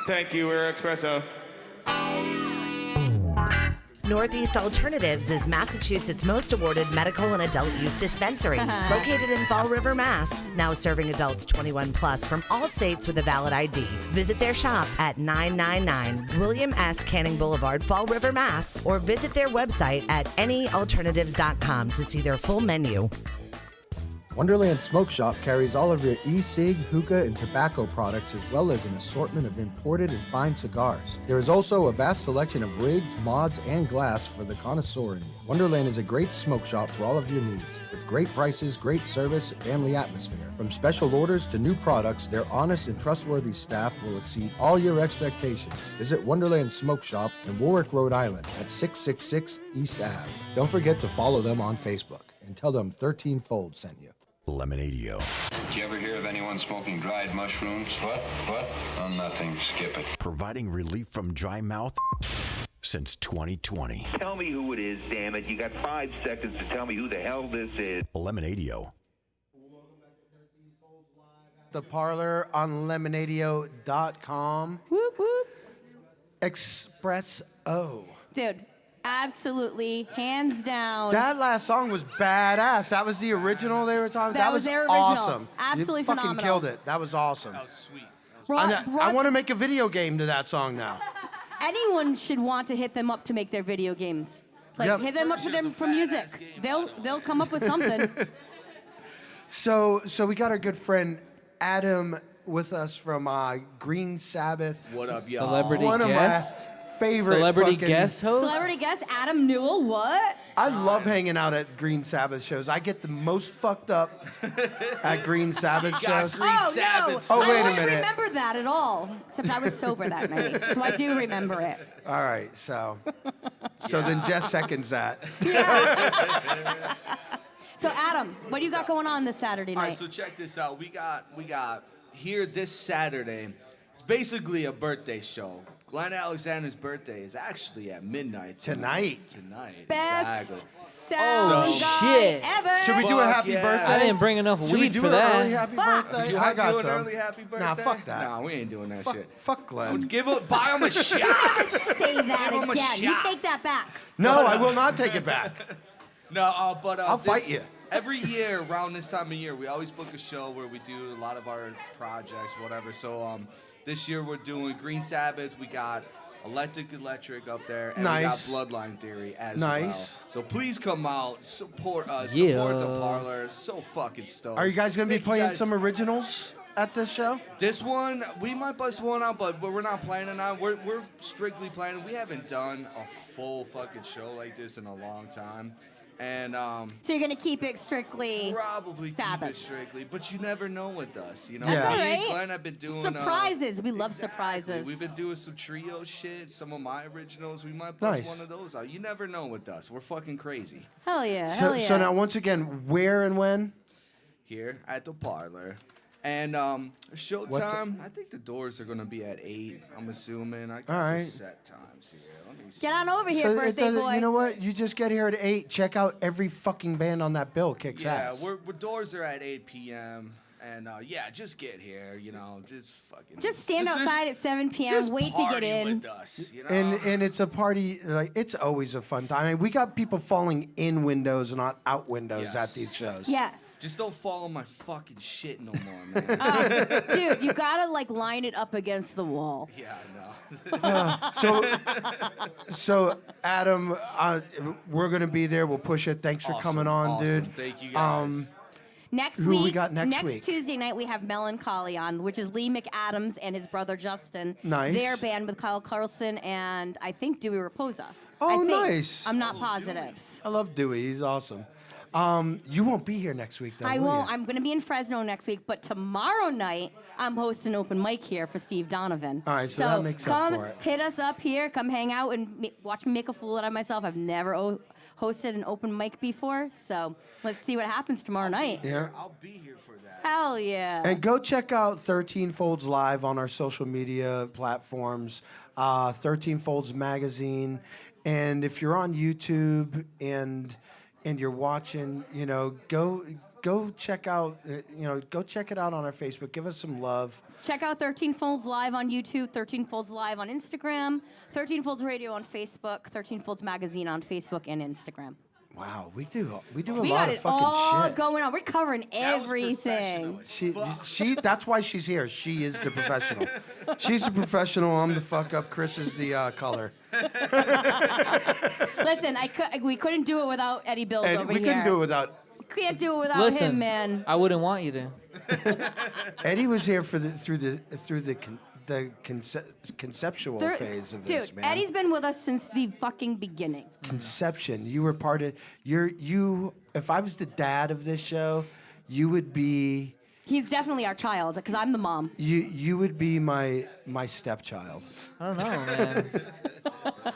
Thank you, we're Xpresso. Northeast Alternatives is Massachusetts' most awarded medical and adult use dispensary. Located in Fall River, Mass. Now serving adults 21 plus from all states with a valid ID. Visit their shop at 999 William S. Canning Boulevard, Fall River, Mass. Or visit their website at anyalternatives.com to see their full menu. Wonderland Smoke Shop carries all of your e-cig, hookah, and tobacco products as well as an assortment of imported and fine cigars. There is also a vast selection of rigs, mods, and glass for the connoisseur in you. Wonderland is a great smoke shop for all of your needs. With great prices, great service, and family atmosphere. From special orders to new products, their honest and trustworthy staff will exceed all your expectations. Visit Wonderland Smoke Shop in Warwick, Rhode Island at 666 East Ave. Don't forget to follow them on Facebook and tell them 13 Fold sent you. Lemonadio. Did you ever hear of anyone smoking dried mushrooms? What? Oh, nothing. Skip it. Providing relief from dry mouth since 2020. Tell me who it is, damn it. You got 5 seconds to tell me who the hell this is. Lemonadio. The Parlour on Lemonadio.com. Whoop, whoop. Xpresso. Dude, absolutely, hands down. That last song was badass. That was the original they were talking. That was their original. Awesome. Absolutely you fucking phenomenal. killed it. That was awesome. That was sweet. I want to make a video game to that song now. Anyone should want to hit them up to make their video games. Like Yep. hit them up for music. They'll come up with something. So we got our good friend Adam with us from Green Sabbath. What up, y'all? Celebrity One guest. of my favorite Celebrity fucking- guest host. Celebrity guest Adam Newell. What? I love hanging out at Green Sabbath shows. I get the most fucked up at Green Sabbath shows. Sabbath. Oh, I wait a don't minute. remember that at all. Except I was sober that night, so I do remember it. All right, so then Jess seconds that. So Adam, what do you got going on this Saturday All night? right, so check this out. We got here this Saturday. It's basically a birthday show. Glenn Alexander's birthday is actually at midnight Tonight. Best exactly. sound guy shit. ever. Should we do a happy birthday? I didn't bring enough Should we weed do for an that. early happy birthday? You I want to got do an some. early happy birthday? Nah, fuck that. Nah, we ain't doing that shit. Fuck Glenn. Buy him a shot. Say that Give him a again. You shot. take that back. No, I will not take it back. No, but I'll fight you. Every year around this time of year, we always book a show where we do a lot of our projects, whatever. So this year we're doing Green Sabbath. We got Electric up there, and Nice. we got Bloodline Theory as Nice. well. So please come out, support us, Yeah. support the Parlor. So fucking stoked. Are you guys going to be Thank you playing guys. some originals at this show? This one, we might bust one out, but we're not planning on. We're strictly planning. We haven't done a full fucking show like this in a long time. And So you're gonna keep it strictly probably Sabbath. keep it strictly, but you never know with us, you know. That's Yeah. all Me and right. Glenn have been doing Surprises. We love surprises. We've been doing some trio shit, some of my originals. We might bust Nice. one of those out. You never know with us. We're fucking crazy. Hell yeah. So, Hell yeah. so now, once again, where and when? Here at the Parlor. And showtime, I think the doors are gonna be at 8. I'm assuming. I got All right. the set times here. Let me see. Get on over here, So it birthday doesn't- boy. You know what? You just get here at 8. Check out every fucking band on that bill. Kicks Yeah, ass. we're doors are at 8 p.m. And yeah, just get here. You know, just fucking. Just stand outside at 7 p.m. Just Wait to get party in. with us, you know? And it's a party, like, it's always a fun time. I mean, we got people falling in windows, not out windows Yes. at these shows. Yes. Just don't fall on my fucking shit no more, man. Dude, you gotta like line it up against the wall. Yeah, I know. So Adam, we're gonna be there. We'll push it. Thanks for Awesome, coming on, awesome. dude. Thank you, guys. Next Who week, we got next week? Tuesday night, we have Melancholy on, which is Lee McAdams and his brother Justin. Nice. Their band with Kyle Carlson and I think Dewey Raposa. Oh, I think. nice. I'm not positive. I love Dewey. He's awesome. You won't be here next week, though. I will won't. ya? I'm going to be in Fresno next week, but tomorrow night I'm hosting open mic here for Steve Donovan. All right, so that makes up come for it. hit us up here. Come hang out and watch me make a fool out of myself. I've never hosted an open mic before, so let's see what happens tomorrow night. Yeah. I'll be here for that. Hell yeah. And go check out 13 Folds Live on our social media platforms, 13 Folds Magazine. And if you're on YouTube and you're watching, you know, go check out, go check it out on our Facebook. Give us some love. Check out 13 Folds Live on YouTube, 13 Folds Live on Instagram, 13 Folds Radio on Facebook, 13 Folds Magazine on Facebook and Instagram. Wow, we do So a we lot got of it fucking all shit. going on. We're covering everything. She that's why she's here. She is the professional. She's the professional. I'm the fuck up. Chris is the color. Listen, we couldn't do it without Eddie Bills And over we here. couldn't do it without. Can't do it without Listen, him, man. I wouldn't want you to. Eddie was here for through the conceptual phase of this, Dude, man. Eddie's been with us since the fucking beginning. Conception. You were part of. You. If I was the dad of this show, you would be. He's definitely our child, because I'm the mom. You would be my stepchild. I don't know, man.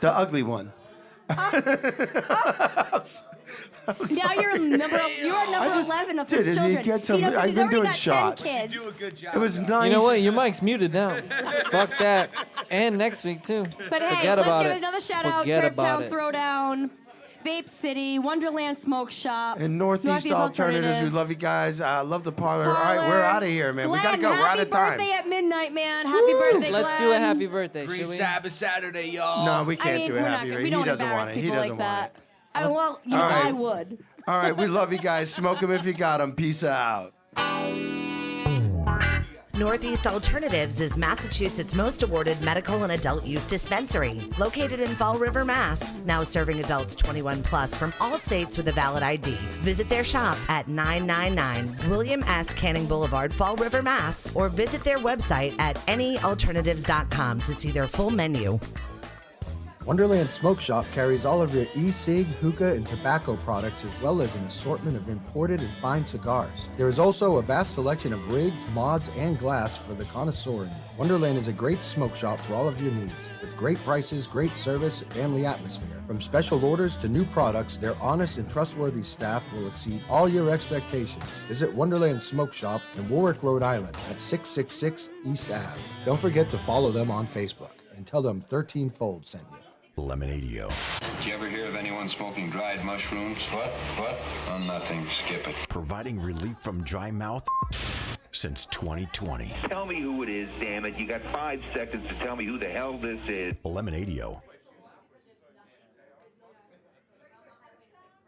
The ugly one. Now you're number 11 of his Dude, children. you get some- know, 'cause I've he's been already doing got shots. 10 kids. Do a good job. It was nice. You know what? Your mic's muted now. Fuck that. And next week, too. But hey, Forget let's about give it. another shout out. Forget Church about Town it. Throwdown, Vape City, Wonderland Smoke Shop, And Northeast Alternatives, we love you guys. Love the Parlor. All right, we're out of here, man. We gotta Glenn, go. We're out happy of time. birthday at midnight, man. Happy birthday, Let's do a Glenn. happy birthday, Green should we? Sabbath Saturday, y'all. No, we can't do a we're not happy gonna- birthday. we He don't doesn't embarrass want it. He people doesn't like want that. it. Well, you know, All right. I would. All right, we love you guys. Smoke them if you got them. Peace out. Northeast Alternatives is Massachusetts' most awarded medical and adult use dispensary, located in Fall River, Mass. Now serving adults 21 plus from all states with a valid ID. Visit their shop at 999 William S. Canning Boulevard, Fall River, Mass. Or visit their website at anyalternatives.com to see their full menu. Wonderland Smoke Shop carries all of your e-cig, hookah, and tobacco products as well as an assortment of imported and fine cigars. There is also a vast selection of rigs, mods, and glass for the connoisseur in you. Wonderland is a great smoke shop for all of your needs. With great prices, great service, and family atmosphere. From special orders to new products, their honest and trustworthy staff will exceed all your expectations. Visit Wonderland Smoke Shop in Warwick, Rhode Island at 666 East Ave. Don't forget to follow them on Facebook and tell them 13 Fold sent you. Lemonadio. Did you ever hear of anyone smoking dried mushrooms? What? Oh, nothing. Skip it. Providing relief from dry mouth since 2020. Tell me who it is, damn it. You got 5 seconds to tell me who the hell this is. Lemonadio.